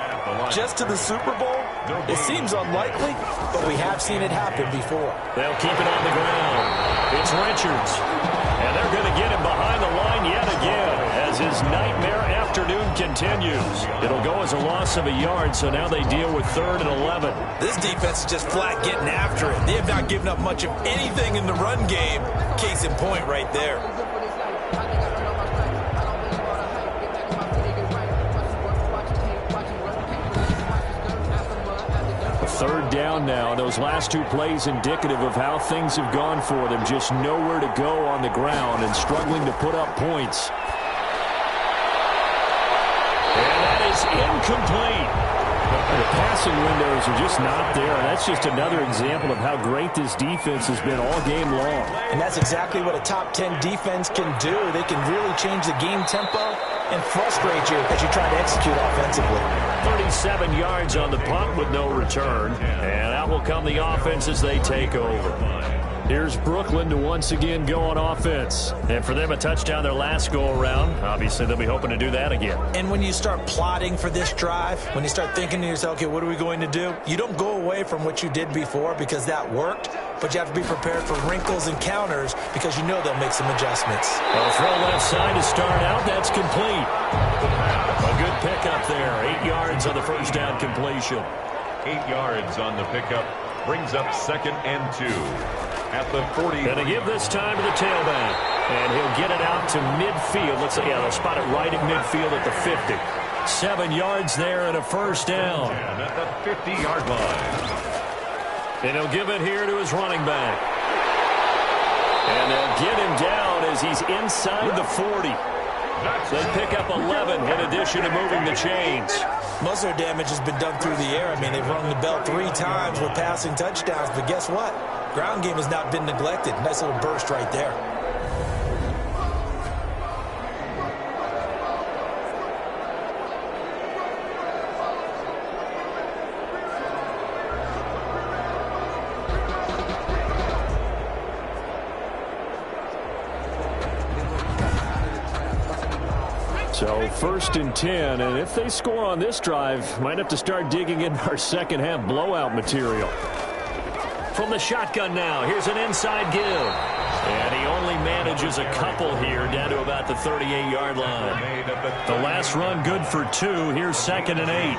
just to the Super Bowl. It seems unlikely, but we have seen it happen before. They'll keep it on the ground. It's Richards. And they're going to get him behind the line yet again as his nightmare afternoon continues. It'll go as a loss of a yard, so now they deal with 3rd and 11. This defense is just flat getting after it. They have not given up much of anything in the run game. Case in point right there. Third down now. Those last 2 plays indicative of how things have gone for them. Just nowhere to go on the ground and struggling to put up points. And that is incomplete. The passing windows are just not there. That's just another example of how great this defense has been all game long. And that's exactly what a top 10 defense can do. They can really change the game tempo and frustrate you as you try to execute offensively. 37 yards on the punt with no return. And out will come the offense as they take over. Here's Brooklyn to once again go on offense. And for them, a touchdown their last go-around. Obviously, they'll be hoping to do that again. And when you start plotting for this drive, when you start thinking to yourself, okay, what are we going to do? You don't go away from what you did before because that worked, but you have to be prepared for wrinkles and counters because you know they'll make some adjustments. Well, throw left side to start out. That's complete. A good pickup there. 8 yards on the first down completion. 8 yards on the pickup. Brings up 2nd and 2. At the 40. Going to give this time to the tailback. And he'll get it out to midfield. Let's see, yeah, they'll spot it right at midfield at the 50. 7 yards there and a first down. And at the 50-yard line. And he'll give it here to his running back. And they'll get him down as he's inside the 40. They pick up 11 in addition to moving the chains. Most of their damage has been done through the air. I mean, they've rung the bell 3 times with passing touchdowns, but guess what? Ground game has not been neglected. Nice little burst right there. So 1st and 10, and if they score on this drive, might have to start digging in our second half blowout material. From the shotgun now, here's an inside give. And he only manages a couple here down to about the 38-yard line. The last run good for 2. Here's 2nd and 8.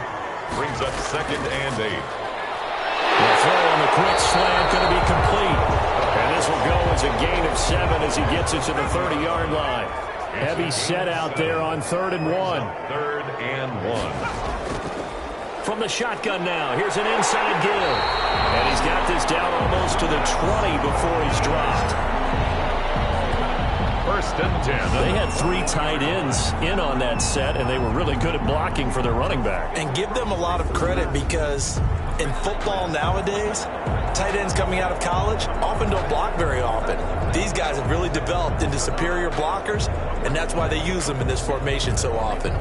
Brings up 2nd and 8. The throw on the quick slant going to be complete. And this will go as a gain of 7 as he gets it to the 30-yard line. Heavy set out there on 3rd and 1. 3rd and 1. From the shotgun now, here's an inside give. And he's got this down almost to the 20 before he's dropped. 1st and 10. They had 3 tight ends in on that set, and they were really good at blocking for their running back. And give them a lot of credit because in football nowadays, tight ends coming out of college often don't block very often. These guys have really developed into superior blockers, and that's why they use them in this formation so often.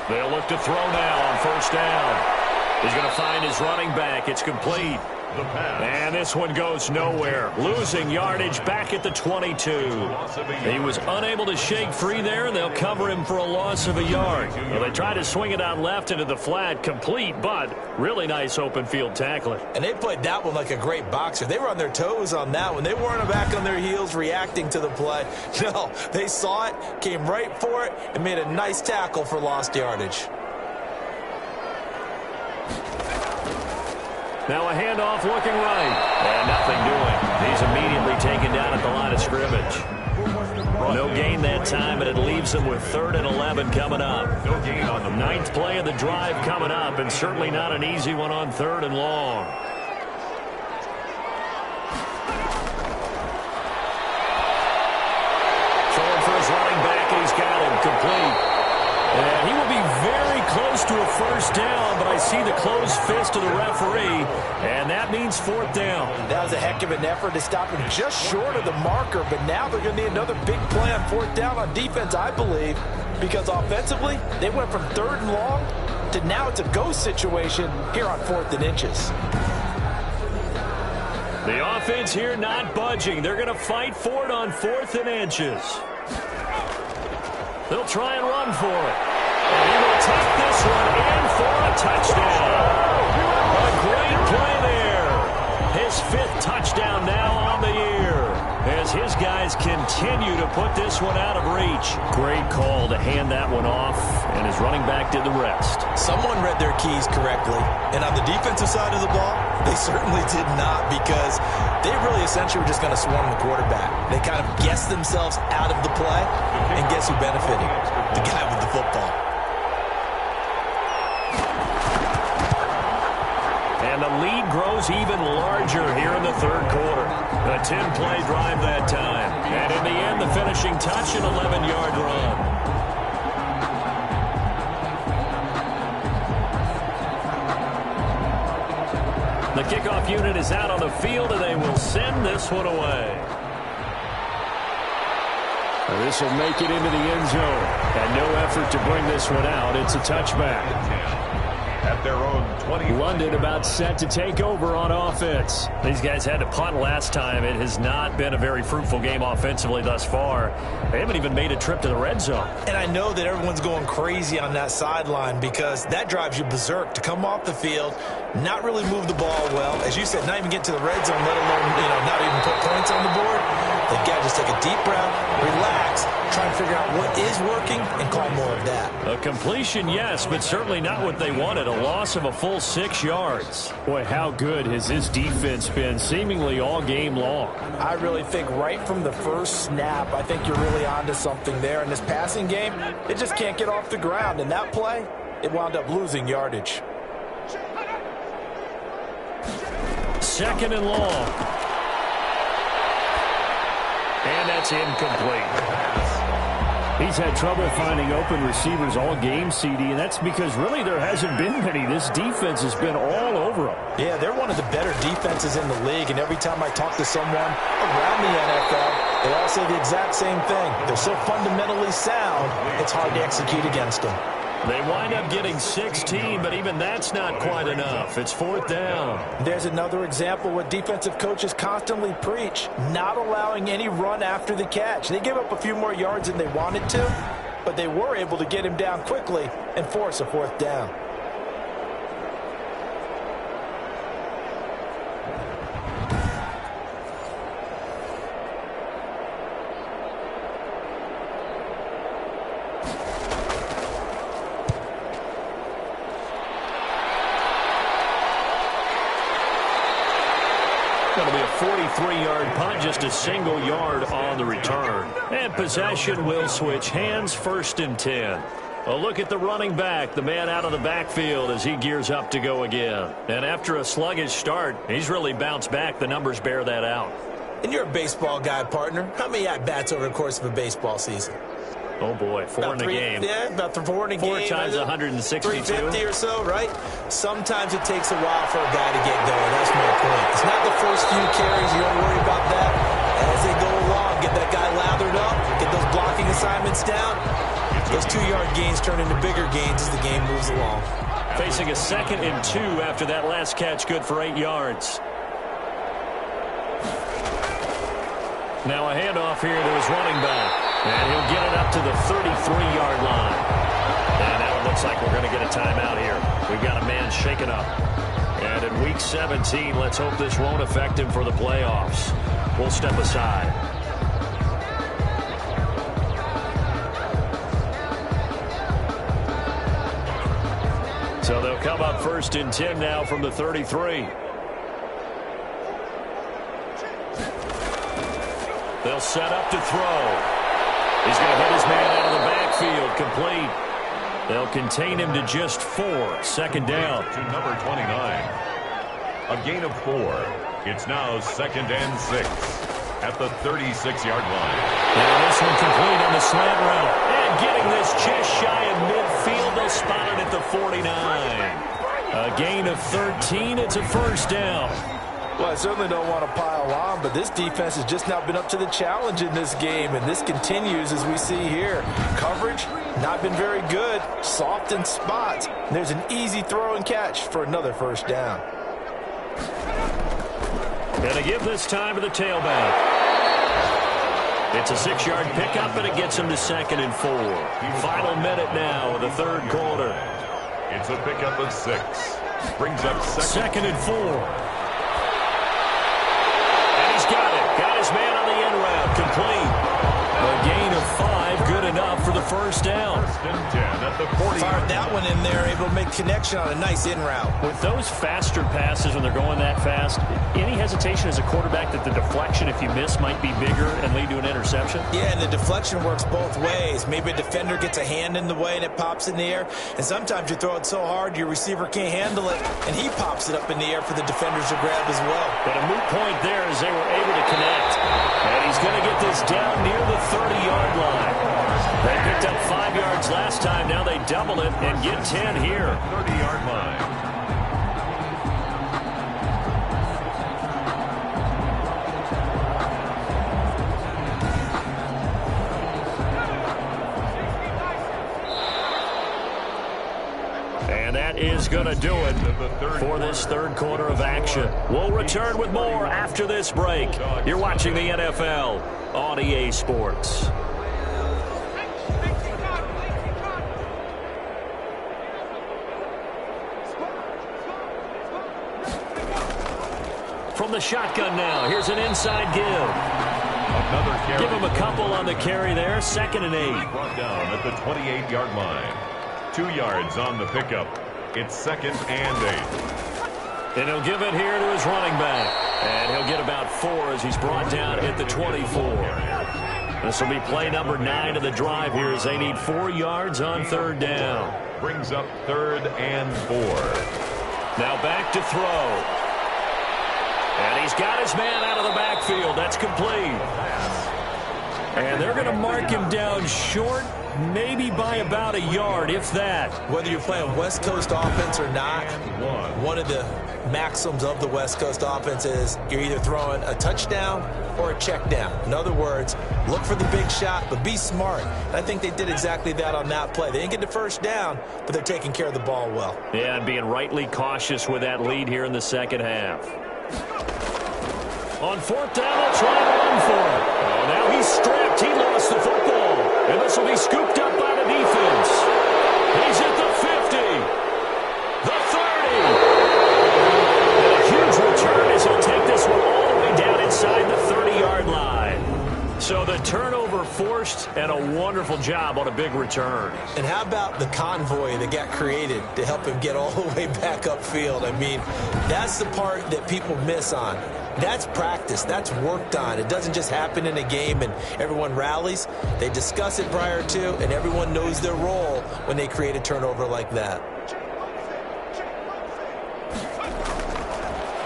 They'll look to throw now on 1st down. He's going to find his running back. It's complete. And this one goes nowhere. Losing yardage back at the 22. He was unable to shake free there, and they'll cover him for a loss of a yard. Well, they try to swing it out left into the flat, complete, but really nice open field tackling. And they played that one like a great boxer. They were on their toes on that one. They weren't back on their heels reacting to the play. No, they saw it, came right for it, and made a nice tackle for lost yardage. Now a handoff looking right. And nothing doing. He's immediately taken down at the line of scrimmage. No gain that time, and it leaves them with 3rd and 11 coming up. No gain on the 9th play of the drive coming up, and certainly not an easy one on 3rd and long. Throwing for his running back, and he's got him complete. And he will be very close to a first down, but I see the closed fist of the referee, and that means 4th down. That was a heck of an effort to stop him just short of the marker, but now they're going to need another big play on 4th down on defense, I believe, because offensively, they went from 3rd and long to now it's a go situation here on 4th and inches. The offense here not budging. They're going to fight for it on 4th and inches. They'll try and run for it. And he will take this one in for a touchdown. A great play there. His 5th touchdown now on the year, as his guys continue to put this one out of reach. Great call to hand that one off, and his running back did the rest. Someone read their keys correctly, and on the defensive side of the ball, they certainly did not, because they really essentially were just going to swarm the quarterback. They kind of guessed themselves out of the play, and guess who benefited? The guy with the football. And the lead grows even larger here in the 3rd quarter. A 10-play drive that time. And in the end, the finishing touch, an 11-yard run. The kickoff unit is out on the field, and they will send this one away. This will make it into the end zone. And no effort to bring this one out. It's a touchback. At their own 20. London about set to take over on offense. These guys had to punt last time. It has not been a very fruitful game offensively thus far. They haven't even made a trip to the red zone. And I know that everyone's going crazy on that sideline, because that drives you berserk to come off the field, not really move the ball well. As you said, not even get to the red zone, let alone, not even put points on the board. They've got to just take a deep breath, relax, try and figure out what is working, and call more of that. A completion, yes, but certainly not what they wanted. A loss of a full 6 yards. Boy, how good has this defense been seemingly all game long? I really think right from the first snap, I think you're really onto something there. In this passing game, it just can't get off the ground. And that play, it wound up losing yardage. 2nd and long. And that's incomplete. He's had trouble finding open receivers all game, CD, and that's because really there hasn't been many. This defense has been all over them. Yeah, they're one of the better defenses in the league, and every time I talk to someone around the NFL, they all say the exact same thing. They're so fundamentally sound, it's hard to execute against them. They wind up getting 16, but even that's not quite enough. It's 4th down. There's another example what defensive coaches constantly preach, not allowing any run after the catch. They gave up a few more yards than they wanted to, but they were able to get him down quickly and force a 4th down. Going to be a 43-yard punt, just a single yard on the return. And possession will switch hands, 1st and 10. A look at the running back, the man out of the backfield as he gears up to go again. And after a sluggish start, he's really bounced back. The numbers bear that out. And you're a baseball guy, partner. How many at-bats over the course of a baseball season? Oh, boy, 4 in a game. Yeah, about 4 in a game. 4 times 162. 350 or so, right? Sometimes it takes a while for a guy to get going. That's my point. It's not the first few carries. You don't worry about that. As they go along, get that guy lathered up, get those blocking assignments down. Those 2-yard gains turn into bigger gains as the game moves along. Facing a 2nd and 2 after that last catch, good for 8 yards. Now a handoff here to his running back. And he'll get it up to the 33-yard line. And now it looks like we're going to get a timeout here. We've got a man shaken up. And in Week 17, let's hope this won't affect him for the playoffs. We'll step aside. So they'll come up 1st and 10 now from the 33. They'll set up to throw. He's going to hit his man out of the backfield. Complete. They'll contain him to just 4. Second down. To number 29. A gain of 4. It's now 2nd and 6 at the 36-yard line. Now this one complete on the slant route. And getting this just shy of midfield. They'll spot it at the 49. A gain of 13. It's a first down. Well, I certainly don't want to pile on, but this defense has just not been up to the challenge in this game, and this continues as we see here. Coverage, not been very good, soft in spots. And there's an easy throw and catch for another first down. Gonna give this time to the tailback. It's a 6-yard pickup, and it gets him to 2nd and 4. Final minute now of the third quarter. It's a pickup of 6. Brings up 2nd and 4. Got his man on the end route. Complete. A gain of 5. Good enough for the first down. 1st and 10 at the 40. Fired that one in there, able to make connection on a nice in route. With those faster passes when they're going that fast, any hesitation as a quarterback that the deflection, if you miss, might be bigger and lead to an interception? Yeah, and the deflection works both ways. Maybe a defender gets a hand in the way and it pops in the air. And sometimes you throw it so hard your receiver can't handle it, and he pops it up in the air for the defenders to grab as well. But a moot point there as they were able to connect. And he's going to get this down near the 30-yard line. They picked up 5 yards last time. Now they double it and get 10 here. 30-yard line. And that is going to do it for this third quarter of action. We'll return with more after this break. You're watching the NFL on EA Sports. From the shotgun now, here's an inside give. Another carry. Give him a couple on the carry there. 2nd and 8. Brought down at the 28-yard line. 2 yards on the pickup. It's 2nd and 8. And he'll give it here to his running back. And he'll get about 4 as he's brought down at the 24. This will be play number 9 of the drive here as they need 4 yards on third down. Brings up 3rd and 4. Now back to throw. And he's got his man out of the backfield. That's complete. And they're going to mark him down short, maybe by about a yard, if that. Whether you're playing West Coast offense or not, one of the maxims of the West Coast offense is you're either throwing a touchdown or a check down. In other words, look for the big shot, but be smart. And I think they did exactly that on that play. They didn't get the first down, but they're taking care of the ball well. Yeah, and being rightly cautious with that lead here in the second half. On 4th down, they'll try and run for it. Oh, now he's stripped. He lost the football. And this will be scooped up by the defense. He's at the 50. The 30. And a huge return as he'll take this one all the way down inside the 30-yard line. So the turnover forced and a wonderful job on a big return. And how about the convoy that got created to help him get all the way back upfield? I mean, that's the part that people miss on. That's practice. That's worked on. It doesn't just happen in a game and everyone rallies. They discuss it prior to, and everyone knows their role when they create a turnover like that.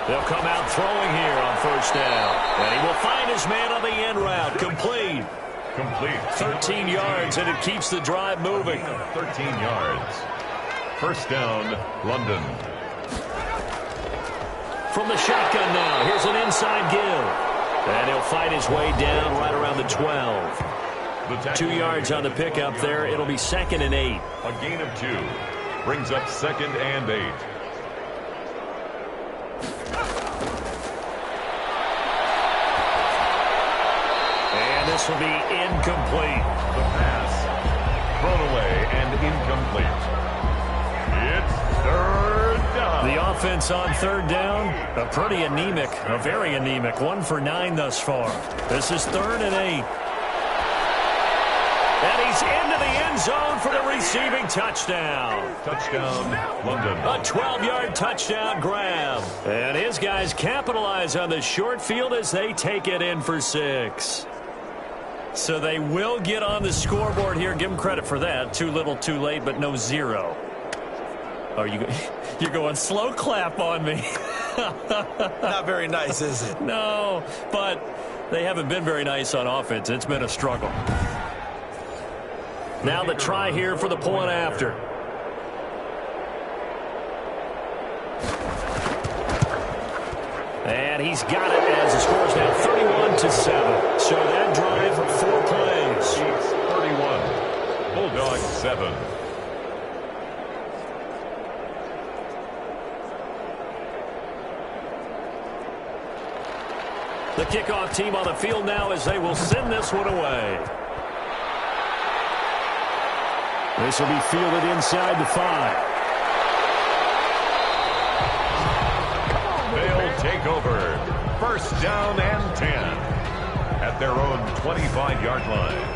They'll come out throwing here on first down. And he will find his man on the end route. Complete. 13 yards, and it keeps the drive moving. 13 yards. First down, London. From the shotgun now, here's an inside give. And he'll fight his way down right around the 12. 2 yards on the pickup there. It'll be 2nd and 8. A gain of 2. Brings up 2nd and 8. And this will be incomplete. The pass thrown away and incomplete. It's 3rd down. The offense on 3rd down, a very anemic. 1 for 9 thus far. This is 3rd and 8. And he's into the end zone for the receiving touchdown. Touchdown, London. A 12-yard touchdown grab. And his guys capitalize on the short field as they take it in for 6. So they will get on the scoreboard here. Give them credit for that. Too little, too late, but no zero. Oh, you're going slow clap on me. Not very nice, is it? No, but they haven't been very nice on offense. It's been a struggle. Now the try here for the point after. And he's got it as the score is now 31-7. So that drive, 4 plays. 31. Bulldogs 7. The kickoff team on the field now as they will send this one away. This will be fielded inside the 5. They'll take over. First down and 10 at their own 25-yard line.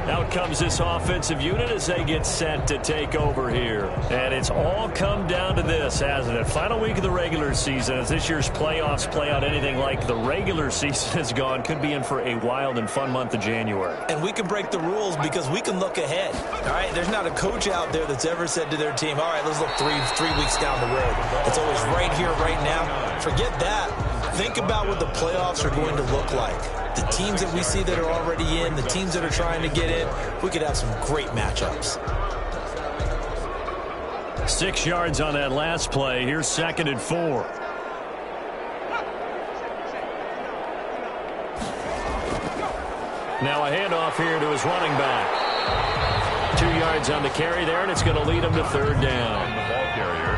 Out comes this offensive unit as they get set to take over here. And it's all come down to this, hasn't it? Final week of the regular season. As this year's playoffs play out anything like the regular season has gone, could be in for a wild and fun month of January. And we can break the rules because we can look ahead. All right, there's not a coach out there that's ever said to their team, all right, let's look three weeks down the road. It's always right here, right now. Forget that. Think about what the playoffs are going to look like. The teams that we see that are already in, the teams that are trying to get in, we could have some great matchups. 6 yards on that last play. Here's 2nd and 4. Now a handoff here to his running back. 2 yards on the carry there, and it's going to lead him to 3rd down. The ball carrier,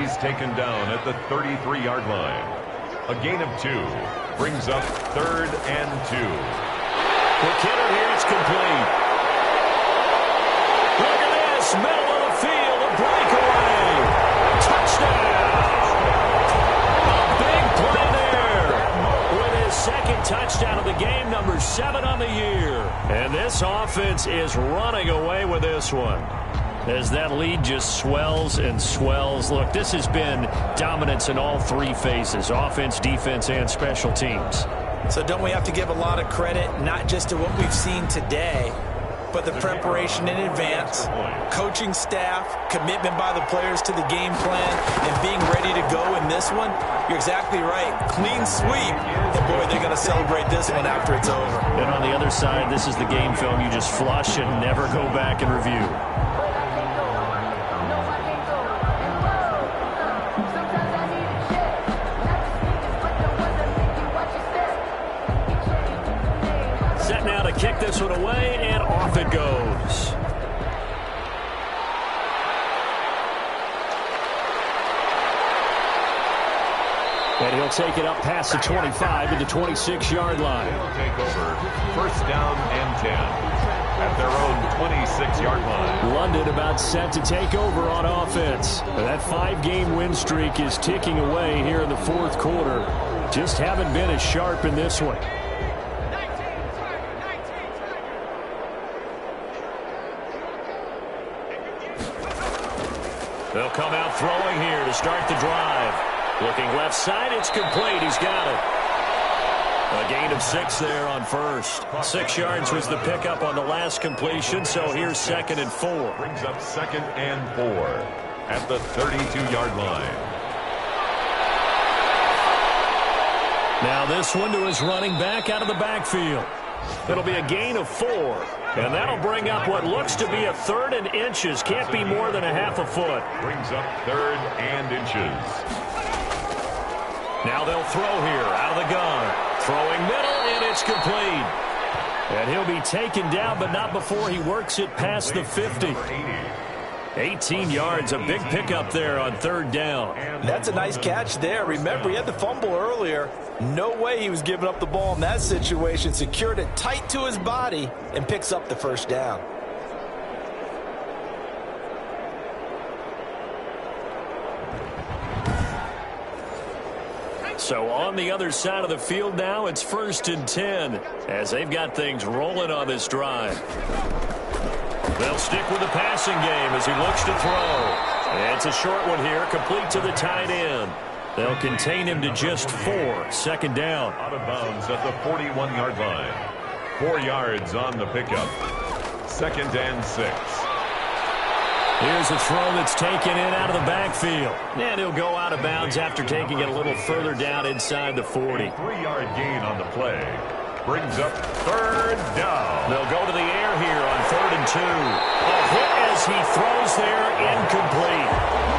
he's taken down at the 33-yard line. A gain of 2 brings up 3rd and 2. Quick hitter here, it's complete. Look at this, middle of the field, a breakaway. Touchdown. A big play there with his 2nd touchdown of the game, number 7 on the year. And this offense is running away with this one, as that lead just swells and swells. Look, this has been dominance in all 3 phases, offense, defense, and special teams. So don't we have to give a lot of credit, not just to what we've seen today, but the preparation in advance, coaching staff, commitment by the players to the game plan, and being ready to go in this one? You're exactly right. Clean sweep. And boy, they're going to celebrate this one after it's over. And on the other side, this is the game film you just flush and never go back and review. Kick this one away, and off it goes. And he'll take it up past the 25 to the 26-yard line. They'll take over. First down and 10 at their own 26-yard line. London about set to take over on offense. That 5-game win streak is ticking away here in the 4th quarter. Just haven't been as sharp in this one. They'll come out throwing here to start the drive. Looking left side, it's complete. He's got it. A gain of 6 there on first. 6 yards was the pickup on the last completion, so here's 2nd and 4. Brings up 2nd and 4 at the 32-yard line. Now this one to his running back out of the backfield. It'll be a gain of 4. And that'll bring up what looks to be a 3rd and inches. Can't be more than a half a foot. Brings up 3rd and inches. Now they'll throw here out of the gun. Throwing middle, and it's complete. And he'll be taken down, but not before he works it past the 50. 18 yards, a big pickup there on 3rd down. That's a nice catch there. Remember, he had the fumble earlier. No way he was giving up the ball in that situation. Secured it tight to his body and picks up the first down. So on the other side of the field now, it's 1st and 10 as they've got things rolling on this drive. They'll stick with the passing game as he looks to throw. And it's a short one here, complete to the tight end. They'll contain him to just 4. 2nd down. Out of bounds at the 41-yard line. 4 yards on the pickup. 2nd and 6. Here's a throw that's taken in out of the backfield. And he'll go out of bounds after taking it a little further down inside the 40. A 3-yard gain on the play. Brings up 3rd down. They'll go to the air here on 3rd and 2. A hit as he throws there, incomplete.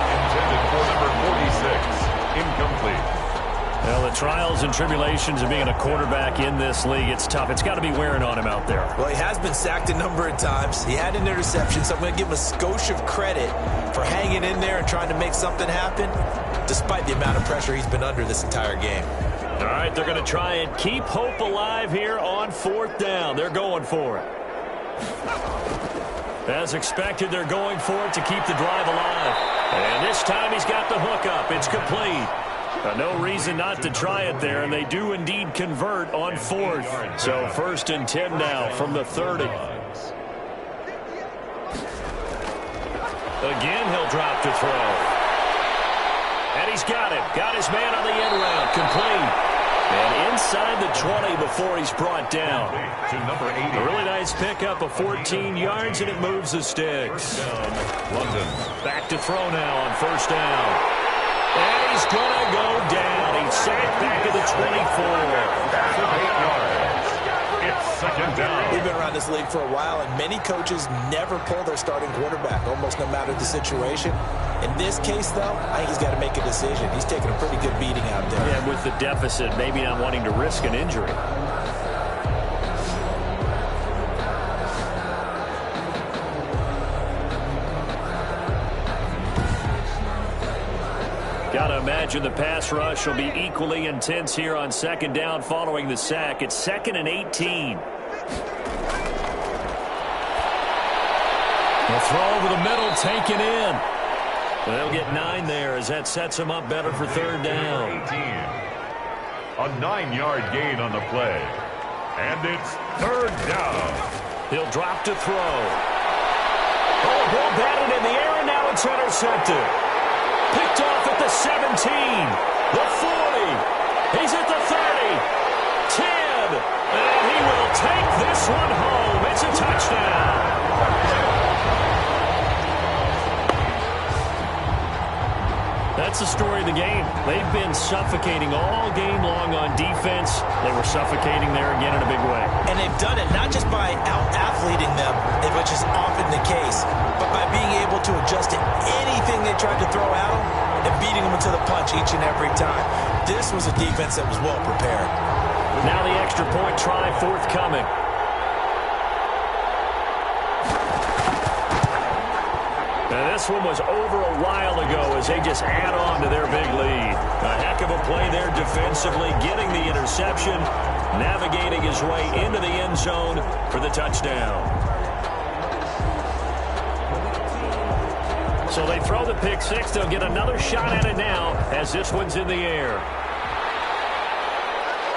Intended for number 46, incomplete. Well, the trials and tribulations of being a quarterback in this league, it's tough. It's got to be wearing on him out there. Well, he has been sacked a number of times. He had an interception, so I'm going to give him a skosh of credit for hanging in there and trying to make something happen, despite the amount of pressure he's been under this entire game. All right, they're going to try and keep hope alive here on 4th down. They're going for it. As expected, they're going for it to keep the drive alive. And this time he's got the hook up. It's complete. No reason not to try it there, and they do indeed convert on 4th. So 1st and 10 now from the 30. Again, he'll drop to throw. And he's got it. Got his man on the end route. Complete. And inside the 20 before he's brought down. To number 80. A really nice pickup of 14 yards, and it moves the sticks. London. Back to throw now on 1st down. And he's going to go down. He's sacked back at the 24. 8 yards. It's 2nd down. We've been around this league for a while, and many coaches never pull their starting quarterback, almost no matter the situation. In this case, though, I think he's got to make a decision. He's taking a pretty good beating out there. Yeah, with the deficit, maybe not wanting to risk an injury. Got to imagine the pass rush will be equally intense here on 2nd down following the sack. It's 2nd and 18. The throw over the middle taken in. They'll get 9 there as that sets them up better for 3rd down. 18. A 9-yard gain on the play. And it's 3rd down. He'll drop to throw. Oh, ball batted in the air, and now it's intercepted. Picked off at the 17, the 40. He's at the 30, 10, and he will take this one home. It's a touchdown. That's the story of the game. They've been suffocating all game long on defense. They were suffocating there again in a big way. And they've done it not just by out-athleting them, which is often the case, but by being able to adjust to anything they tried to throw at them and beating them to the punch each and every time. This was a defense that was well prepared. Now the extra point try forthcoming. Now this one was over a while ago as they just add on to their big lead. A heck of a play there defensively, getting the interception, navigating his way into the end zone for the touchdown. So they throw the pick six. They'll get another shot at it now as this one's in the air.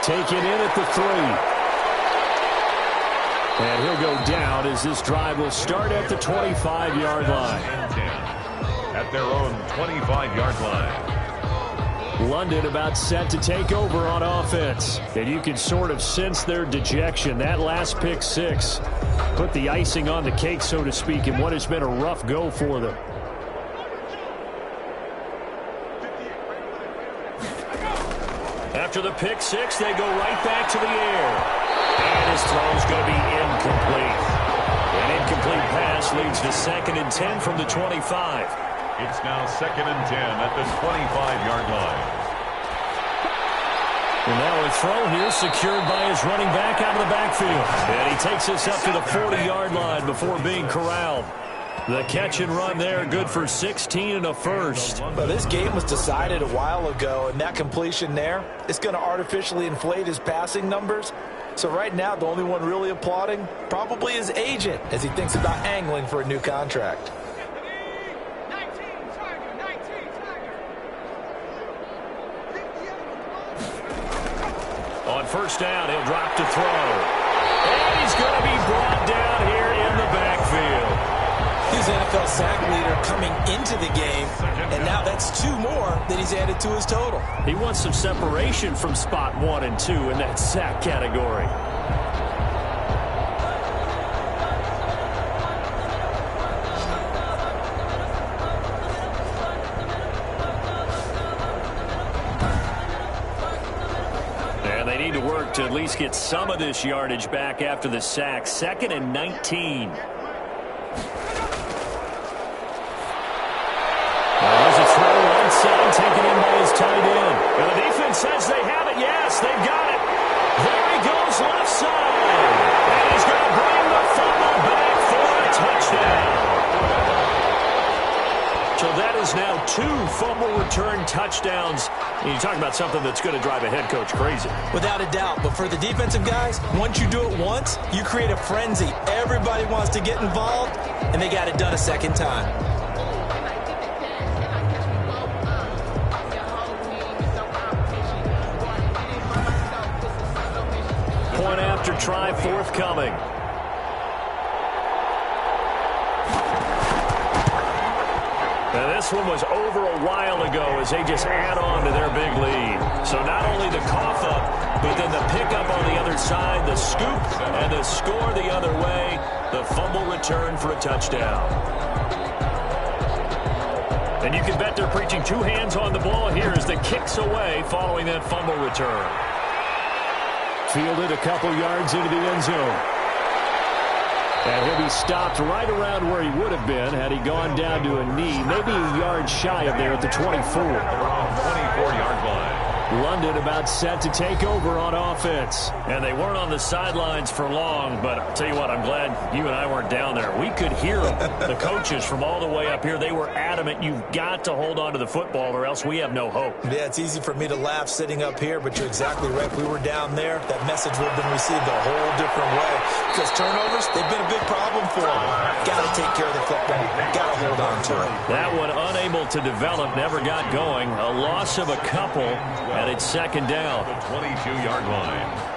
Taken in at the 3. And he'll go down as this drive will start at the 25-yard line. At their own 25-yard line. London about set to take over on offense. And you can sort of sense their dejection. That last pick six put the icing on the cake, so to speak, in what has been a rough go for them. After the pick six, they go right back to the air. And his throw's going to be incomplete. An incomplete pass leads to 2nd and 10 from the 25. It's now 2nd and 10 at the 25-yard line. And now a throw here secured by his running back out of the backfield. And he takes us up to the 40-yard line before being corralled. The catch and run there, good for 16 and a first. Well, this game was decided a while ago, and that completion there, it's going to artificially inflate his passing numbers. So right now, the only one really applauding probably his agent as he thinks about angling for a new contract. On 1st down, he'll drop to throw. And he's going to be brought down here in the backfield. He's NFL sack leader coming into the game, and now that's 2 more that he's added to his total. He wants some separation from spot 1 and 2 in that sack category. And they need to work to at least get some of this yardage back after the sack. 2nd and 19. There's a throw onside, taken in by his tight end. And the defense says they have it. Yes, they've got it. There he goes left side. And he's going to bring the fumble back for a touchdown. So that is now 2 fumble return touchdowns. And you talk about something that's going to drive a head coach crazy. Without a doubt. But for the defensive guys, once you do it once, you create a frenzy. Everybody wants to get involved, and they got it done a second time. Point after try forthcoming. Now this one was over a while ago as they just add on to their big lead. So not only the cough up, but then the pickup on the other side, the scoop, and the score the other way, the fumble return for a touchdown. And you can bet they're preaching 2 hands on the ball here as the kick's away following that fumble return. Fielded a couple yards into the end zone. And he'll be stopped right around where he would have been had he gone down to a knee, maybe a yard shy of there at the 24. Around 24-yard line. London about set to take over on offense. And they weren't on the sidelines for long, but I'll tell you what, I'm glad you and I weren't down there. We could hear them. The coaches from all the way up here, they were adamant, you've got to hold on to the football or else we have no hope. Yeah, it's easy for me to laugh sitting up here, but you're exactly right. If we were down there, that message would have been received a whole different way. Because turnovers, they've been a big problem for them. Got to take care of the football. Got to hold on to it. That one unable to develop, never got going. A loss of a couple, and it's 2nd down. The 22-yard line.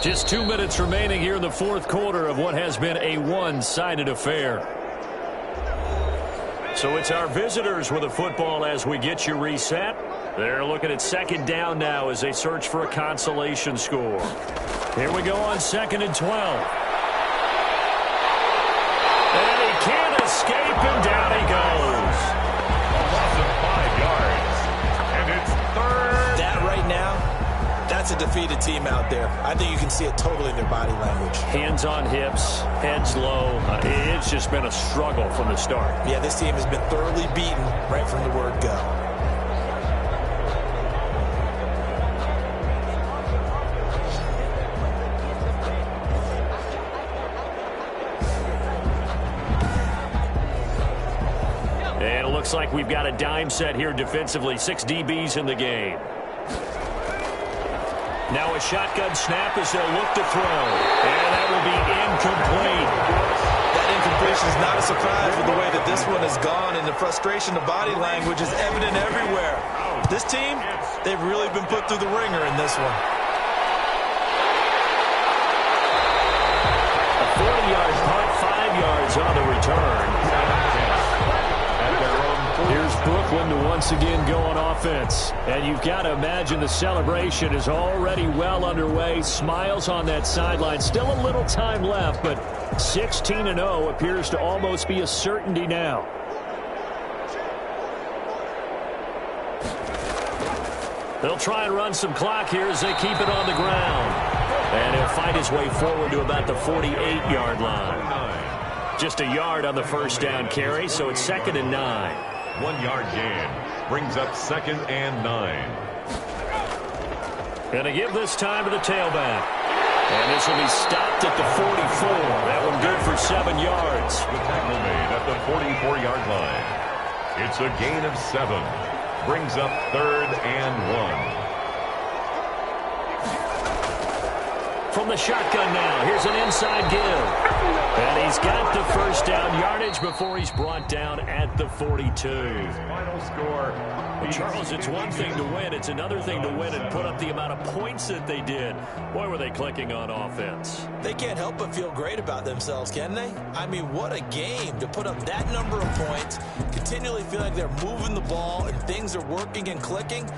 Just 2 minutes remaining here in the 4th quarter of what has been a one-sided affair. So it's our visitors with the football as we get you reset. They're looking at 2nd down now as they search for a consolation score. Here we go on 2nd and 12. And he can't escape, and down he goes. A loss of 5 yards. And it's 3rd. That right now, that's a defeated team out there. I think you can see it totally in their body language. Hands on hips, heads low. It's just been a struggle from the start. Yeah, this team has been thoroughly beaten right from the word go. And it looks like we've got a dime set here defensively. 6 DBs in the game. Now a shotgun snap as they'll look to throw. And that will be incomplete. That incompletion is not a surprise with the way that this one has gone, and the frustration of body language is evident everywhere. This team, they've really been put through the ringer in this one. A 40-yard punt, 5 yards on the return. Here's Brooklyn to once again go on offense. And you've got to imagine the celebration is already well underway. Smiles on that sideline. Still a little time left, but 16-0 appears to almost be a certainty now. They'll try and run some clock here as they keep it on the ground. And he'll fight his way forward to about the 48-yard line. Just a yard on the first down carry, so it's 2nd and 9. 1-yard gain brings up 2nd and 9. Going to give this time to the tailback. And this will be stopped at the 44. That one good for 7 yards. The tackle made at the 44-yard line. It's a gain of 7. Brings up 3rd and 1. from the shotgun now. Here's an inside give. And he's got the first down yardage before he's brought down at the 42. Final score. Charles, it's one thing to win. It's another thing to win and put up the amount of points that they did. Boy, were they clicking on offense. They can't help but feel great about themselves, can they? I mean, what a game to put up that number of points, continually feel like they're moving the ball and things are working and clicking.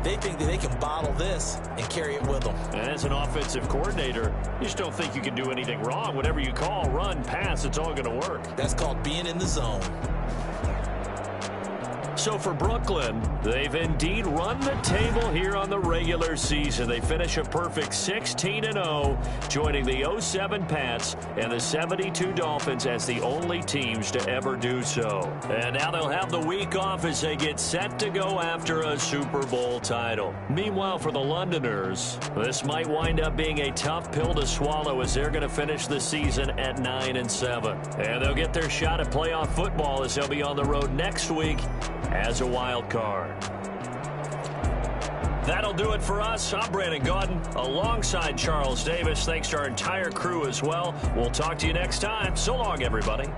They think that they can bottle this and carry it with them. And as an offensive coordinator, you just don't think you can do anything wrong. Whatever you call, run, pass, it's all going to work. That's called being in the zone. So for Brooklyn, they've indeed run the table here on the regular season. They finish a perfect 16-0, joining the 07 Pats and the 72 Dolphins as the only teams to ever do so. And now they'll have the week off as they get set to go after a Super Bowl title. Meanwhile, for the Londoners, this might wind up being a tough pill to swallow as they're going to finish the season at 9-7. And they'll get their shot at playoff football as they'll be on the road next week as a wild card. That'll do it for us. I'm Brandon Gaudin alongside Charles Davis. Thanks to our entire crew as well. We'll talk to you next time. So long, everybody.